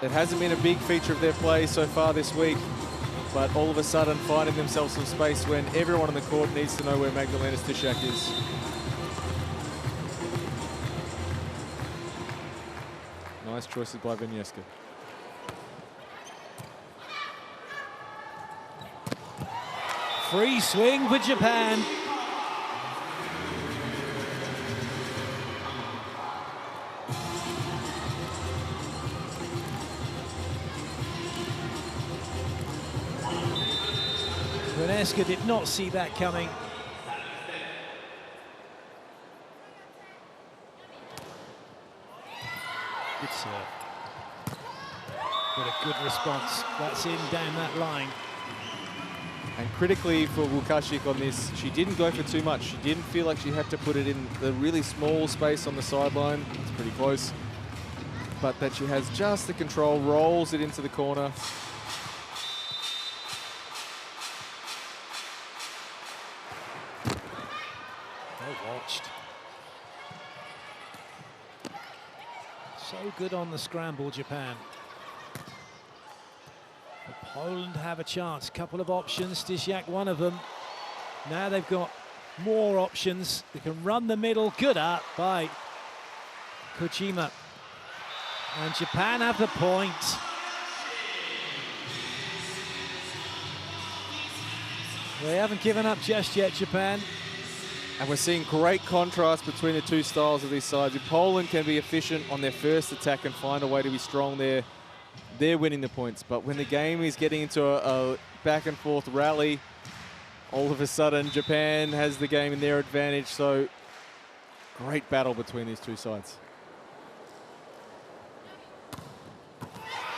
It hasn't been a big feature of their play so far this week, but all of a sudden finding themselves some space when everyone on the court needs to know where Magdalena Stysiak is. Nice choices by Vinieska. Free swing for Japan. Vinieska did not see that coming. Good serve. But a good response. That's in down that line. And critically for Łukasik on this, she didn't go for too much. She didn't feel like she had to put it in the really small space on the sideline. It's pretty close. But that she has just the control, rolls it into the corner. Well watched. So good on the scramble, Japan. But Poland have a chance. Couple of options. Stysiak, one of them. Now they've got more options. They can run the middle. Good up by Kojima. And Japan have the point. They haven't given up just yet, Japan. And we're seeing great contrast between the two styles of these sides. If Poland can be efficient on their first attack and find a way to be strong there, they're winning the points. But when the game is getting into a back and forth rally, all of a sudden Japan has the game in their advantage. So great battle between these two sides.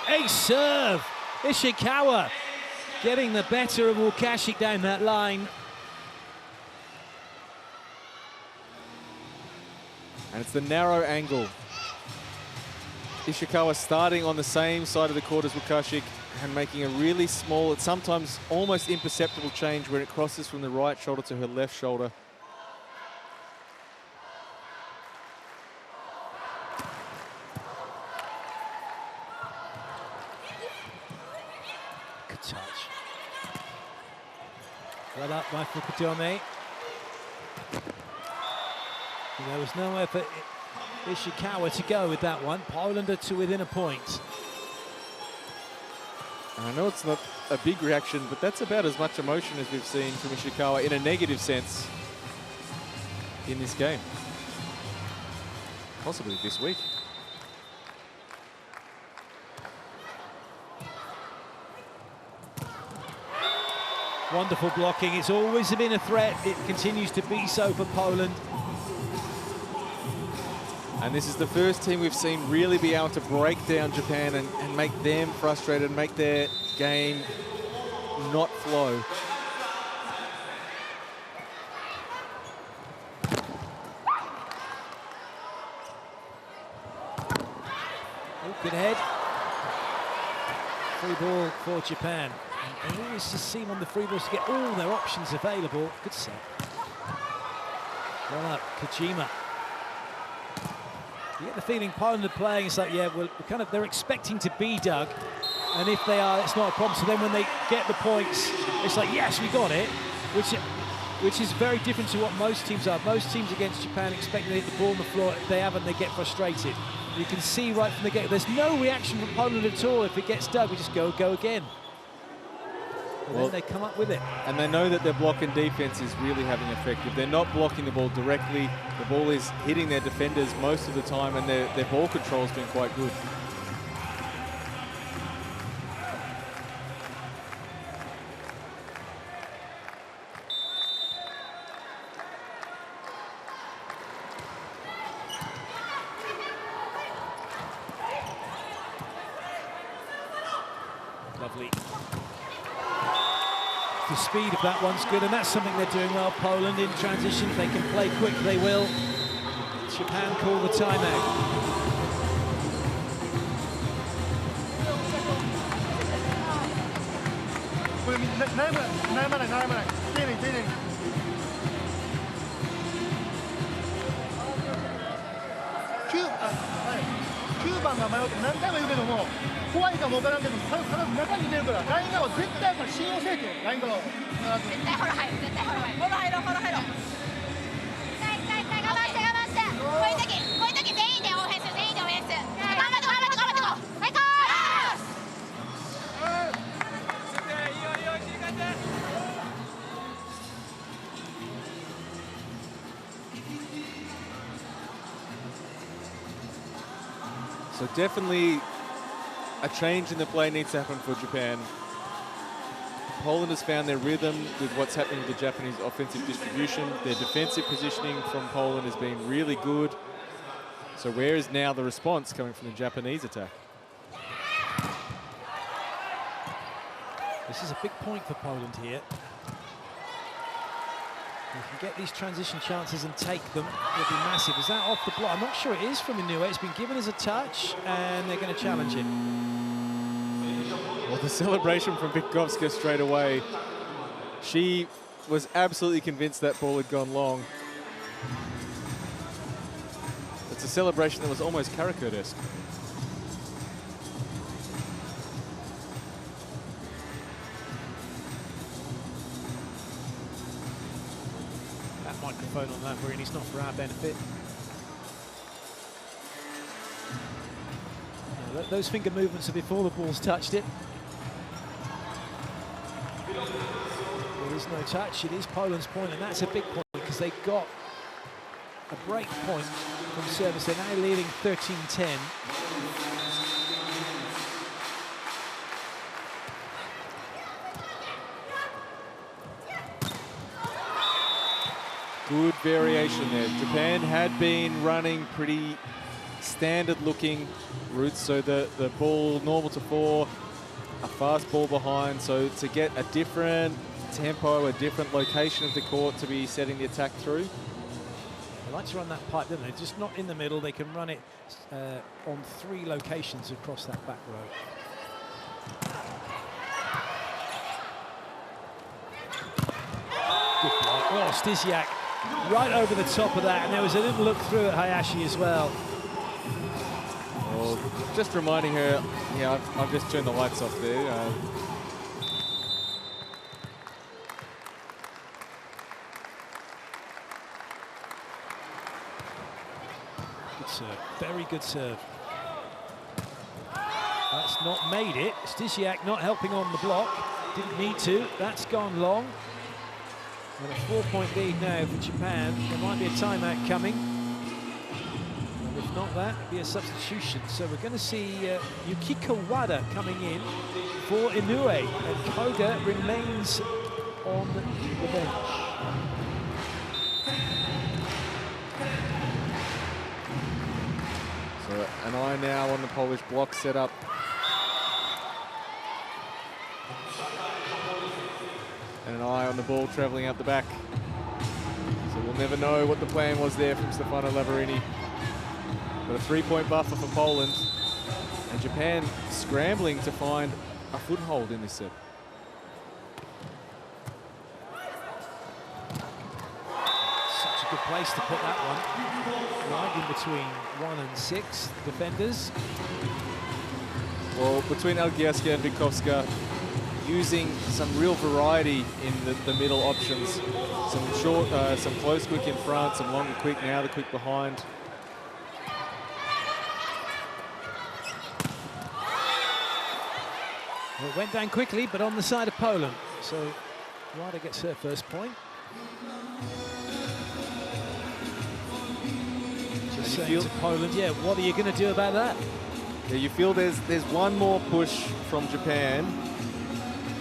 Ace serve. Ishikawa getting the better of Łukasik down that line. And it's the narrow angle. Ishikawa starting on the same side of the court as Łukasik and making a really small, it's sometimes almost imperceptible change when it crosses from the right shoulder to her left shoulder. Good touch. Well up by Fukudome. There was nowhere for Ishikawa to go with that one. Poland are to within a point. And I know it's not a big reaction, but that's about as much emotion as we've seen from Ishikawa in a negative sense in this game. Possibly this week. Wonderful blocking. It's always been a threat. It continues to be so for Poland. And this is the first team we've seen really be able to break down Japan and make them frustrated, make their game not flow. Oh, good head. Free ball for Japan. And they always just seem on the free balls to get all their options available. Good set. Well up, Kojima. You get the feeling Poland are playing, it's like, yeah, well, they're expecting to be dug, and if they are, it's not a problem. So then when they get the points, it's like, yes, we got it, which is very different to what most teams are. Most teams against Japan expect to hit the ball on the floor. If they haven't, they get frustrated. You can see right from the get, there's no reaction from Poland at all. If it gets dug, we just go again. And then they come up with it. And they know that their block and defense is really having effect. If they're not blocking the ball directly, the ball is hitting their defenders most of the time, and their ball control has been quite good. Lovely. The speed of that one's good, and that's something they're doing well. Poland in transition, if they can play quick, they will. Japan call the timeout. So definitely a change in the play needs to happen for Japan. Poland has found their rhythm with what's happening with the Japanese offensive distribution. Their defensive positioning from Poland has been really good. So where is now the response coming from the Japanese attack? This is a big point for Poland here. If you can get these transition chances and take them, it'll be massive. Is that off the block? I'm not sure it is from Inoue. It's been given as a touch, and they're going to challenge it. Well, the celebration from Vitkovska straight away. She was absolutely convinced that ball had gone long. It's a celebration that was almost Karakurt-esque. That microphone on that, Marini's not for our benefit. No, those finger movements are before the ball's touched it. There is no touch. It is Poland's point, and that's a big point because they got a break point from service. They're now leading 13-10. Good variation there. Japan had been running pretty standard-looking routes, so the ball normal to 4, a fast ball behind, so to get a different tempo, a different location of the court to be setting the attack through. They like to run that pipe, don't they? Just not in the middle. They can run it on 3 locations across that back row. Good block. Oh, Stysiak right over the top of that, and there was a little look through at Hayashi as well. Well, just reminding her, yeah, I've just turned the lights off there. Good serve, very good serve. That's not made it. Stysiak not helping on the block. Didn't need to. That's gone long. And a 4-point lead now for Japan. There might be a timeout coming. And if not that, it'll be a substitution. So we're going to see Yukiko Wada coming in for Inoue. And Koga remains on the bench. So an eye now on the Polish block setup. And an eye on the ball travelling out the back. So we'll never know what the plan was there from Stefano Lavarini. But a 3-point buffer for Poland. And Japan scrambling to find a foothold in this set. Such a good place to put that one. Right in between 1 and 6 defenders. Well, between Algierska and Vitkovska, using some real variety in the middle options. Some short, some close quick in front, some longer quick, now the quick behind. Well, it went down quickly, but on the side of Poland. So Wada gets her first point. Just saying to Poland, yeah, what are you going to do about that? Yeah, you feel there's one more push from Japan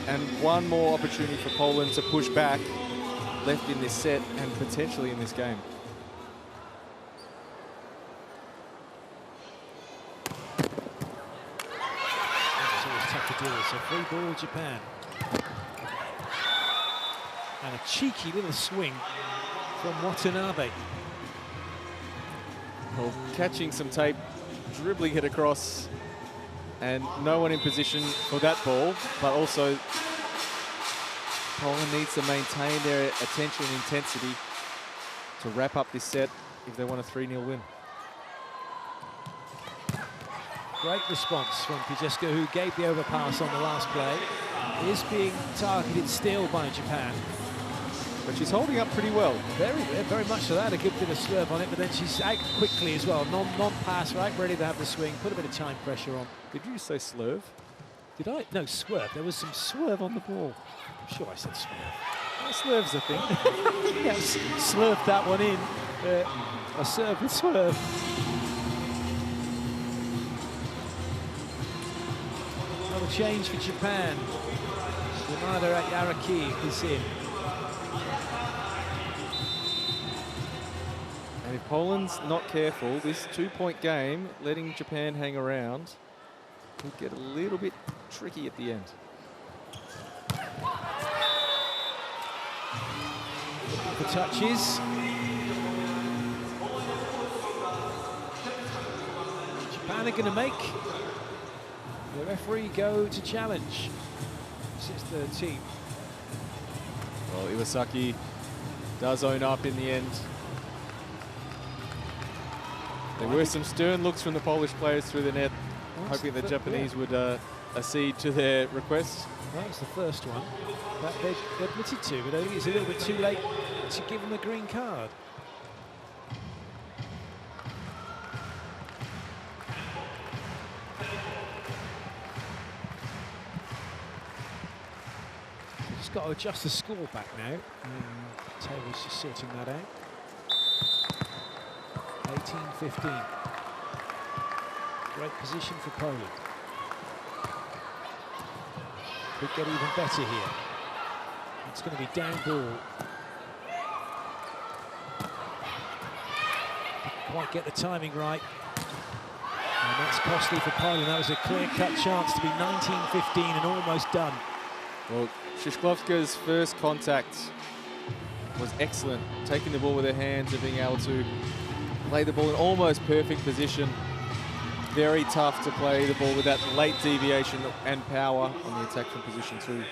and one more opportunity for Poland to push back left in this set and potentially in this game. It's always tough to here, so free ball Japan. And a cheeky little swing from Watanabe. Well, catching some tape, dribbling it across, and no one in position for that ball, but also Poland needs to maintain their attention and intensity to wrap up this set if they want a 3-0 win. Great response from Pijeska, who gave the overpass on the last play. Is being targeted still by Japan. But she's holding up pretty well. Very much so. That a good bit of swerve on it, but then she's out quickly as well. Non-pass, right, ready to have the swing. Put a bit of time pressure on. Did you say slurve? Did I? No, swerve. There was some swerve on the ball. I'm sure I said swerve. Well, slurve's a thing. Yes, slurved that one in. A serve with swerve. Another change for Japan. Yamada Araki is in. And if Poland's not careful, this 2-point game, letting Japan hang around, could get a little bit tricky at the end. The touches. Japan are going to make the referee go to challenge. This is the team. Well, Iwasaki does own up in the end. There were some stern looks from the Polish players through the net, hoping the Japanese would accede to their requests. That was the first one that they admitted to, but I think it's a little bit too late to give them a green card. Just got to adjust the score back now. Taylor's just sorting that out. 18-15. Great position for Poland. Could get even better here. It's going to be down ball. Didn't quite get the timing right. And that's costly for Poland. That was a clear-cut chance to be 19-15 and almost done. Well, Szyszkowska's first contact was excellent, taking the ball with her hands and being able to play the ball in almost perfect position. Very tough to play the ball with that late deviation and power on the attack from position 2.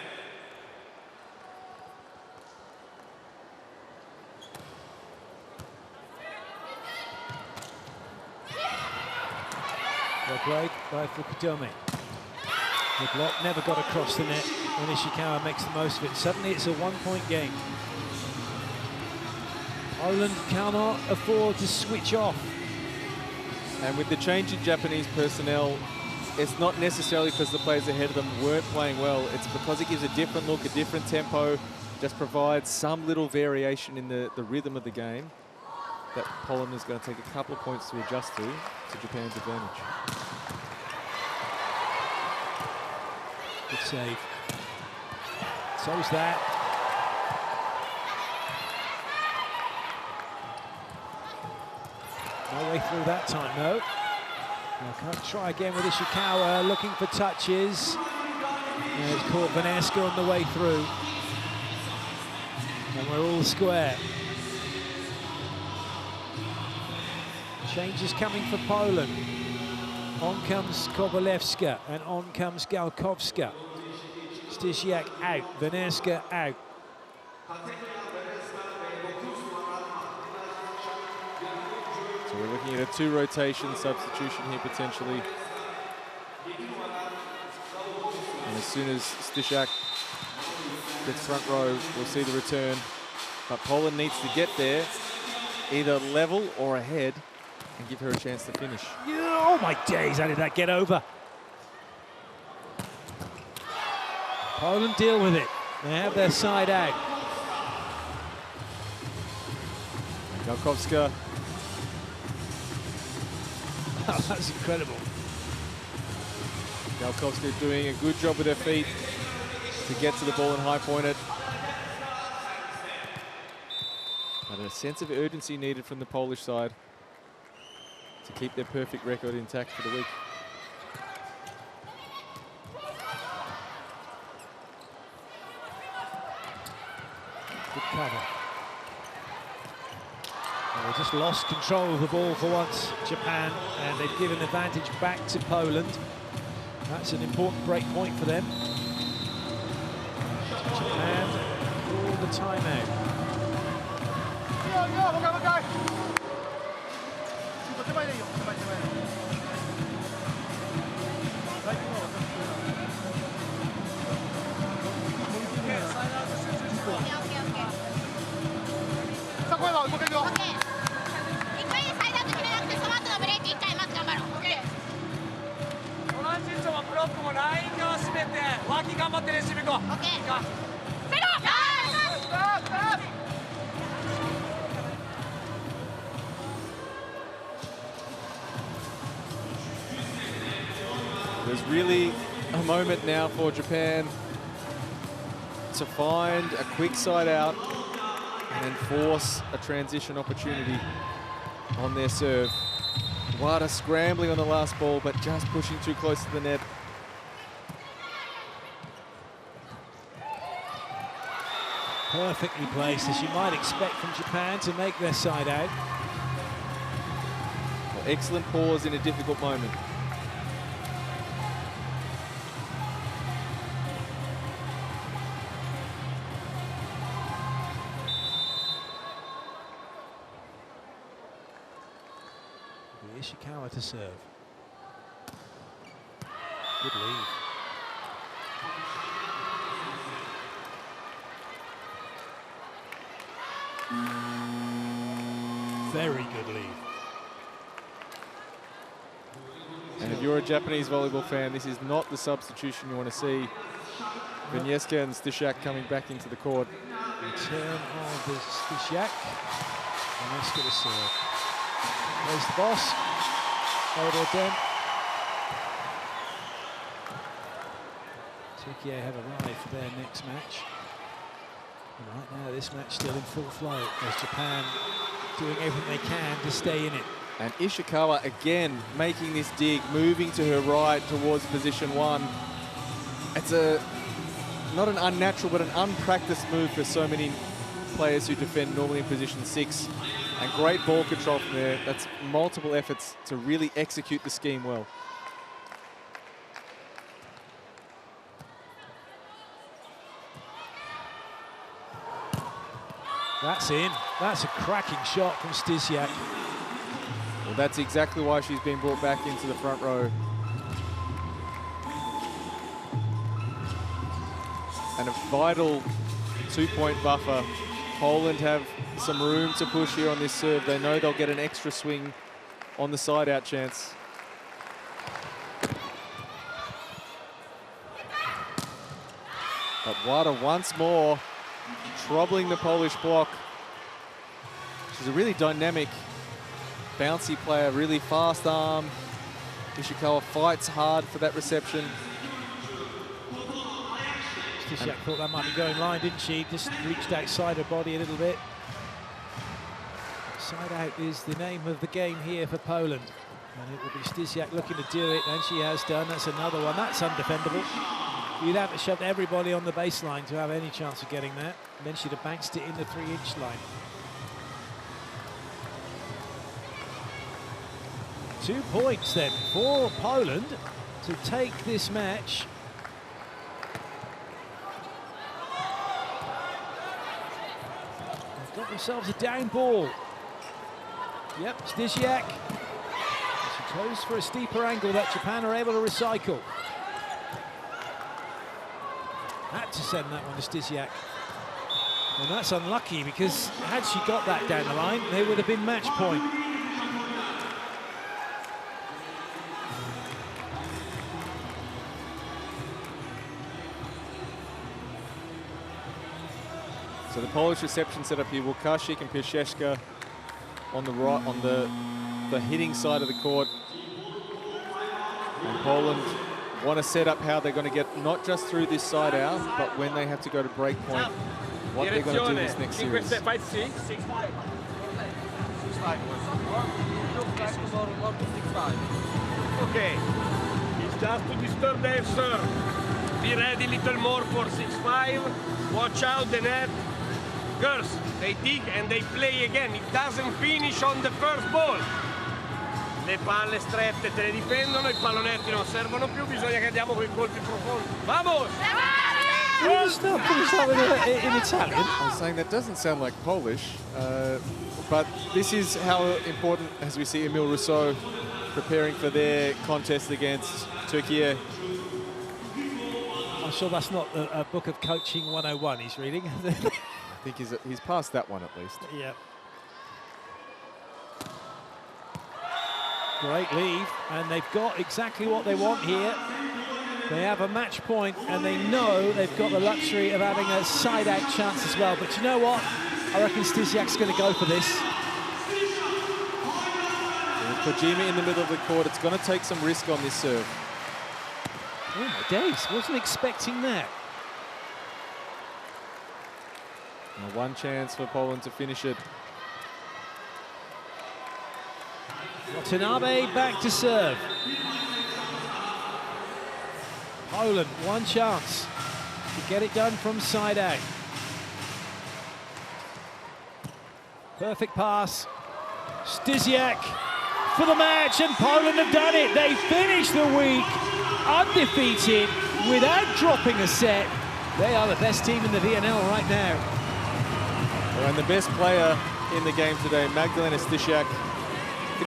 Well played by Fukudome. The block never got across the net when Ishikawa makes the most of it. Suddenly it's a 1-point game. Poland cannot afford to switch off. And with the change in Japanese personnel, it's not necessarily because the players ahead of them weren't playing well. It's because it gives a different look, a different tempo, just provides some little variation in the rhythm of the game that Poland is going to take a couple of points to adjust to Japan's advantage. Good save. So's that. No way through that time, no. Can't try again with Ishikawa, looking for touches. And it's caught Vaneska on the way through. And we're all square. Changes coming for Poland. On comes Kovalevska and on comes Galkowska. Stysiak out, Vaneska out. So we're looking at a 2-rotation substitution here potentially. And as soon as Stysiak gets front row, we'll see the return. But Poland needs to get there, either level or ahead, and give her a chance to finish. Yeah, oh my days, how did that get over? Poland deal with it. They have their side out. Galkowska. Oh, that's incredible. Galkowska doing a good job with her feet to get to the ball and high point it. But a sense of urgency needed from the Polish side to keep their perfect record intact for the week. Good cover. Well, they just lost control of the ball for once, Japan, and they've given advantage back to Poland. That's an important break point for them. Japan call the timeout. There's really a moment now for Japan to find a quick side out and then force a transition opportunity on their serve. Wada scrambling on the last ball, but just pushing too close to the net. Perfectly placed, as you might expect from Japan, to make their side out. Well, excellent pause in a difficult moment. Ishikawa to serve. Good lead. Very good lead. And if you're a Japanese volleyball fan, this is not the substitution you want to see. Vinieska and Stishak coming back into the court. Return of the Stishak. And let's get a serve. There's the boss. Over again. Türkiye have arrived for their next match. And right now, this match still in full flow as Japan doing everything they can to stay in it. And Ishikawa again making this dig, moving to her right towards position 1. It's not an unnatural, but an unpracticed move for so many players who defend normally in position 6. And great ball control from there. That's multiple efforts to really execute the scheme well. That's in. That's a cracking shot from Stishak. Well, that's exactly why she's been brought back into the front row. And a vital 2-point buffer. Poland have some room to push here on this serve. They know they'll get an extra swing on the side-out chance. But Wada once more troubling the Polish block. She's a really dynamic, bouncy player, really fast arm. Ishikawa fights hard for that reception. Stishak thought that might be going line, didn't she? Just reached outside her body a little bit. Side out is the name of the game here for Poland. And it will be Stishak looking to do it, and she has done. That's another one. That's undefendable. You'd have to shove everybody on the baseline to have any chance of getting that. And then she'd have bounced it in the 3-inch line. 2 points then for Poland to take this match. They've got themselves a down ball. Yep, Stishak. She goes for a steeper angle that Japan are able to recycle. Had to send that one to Stishak. And that's unlucky, because had she got that down the line, they would have been match point. So the Polish reception setup here, Łukasik and Pieszczka on the right, on the hitting side of the court. And Poland want to set up how they're going to get not just through this side out, but when they have to go to break point, what they're going to do this next series. 5, 6, 6, 5. 6, 5. Okay. It's just to disturb their serve. Be ready a little more for 6, 5. Watch out the net. Girls, they dig and they play again. It doesn't finish on the first ball. Le palle strette te le difendono, i pallonetti non servono più, bisogna che andiamo con i colpi profondi. Vamos! In Italian. I was saying that doesn't sound like Polish, but this is how important, as we see Emil Rousseau preparing for their contest against Türkiye. I'm sure that's not a book of coaching 101 he's reading. I think he's passed that one at least. Yeah. Great leave, and they've got exactly what they want here. They have a match point, and they know they've got the luxury of having a side-out chance as well. But you know what? I reckon Stysiak's going to go for this. With Kojima in the middle of the court, it's going to take some risk on this serve. Oh my days, wasn't expecting that. Now one chance for Poland to finish it. Watanabe back to serve. Poland, one chance to get it done from side out. Perfect pass. Stysiak for the match, and Poland have done it. They finish the week undefeated without dropping a set. They are the best team in the VNL right now. And the best player in the game today, Magdalena Stysiak,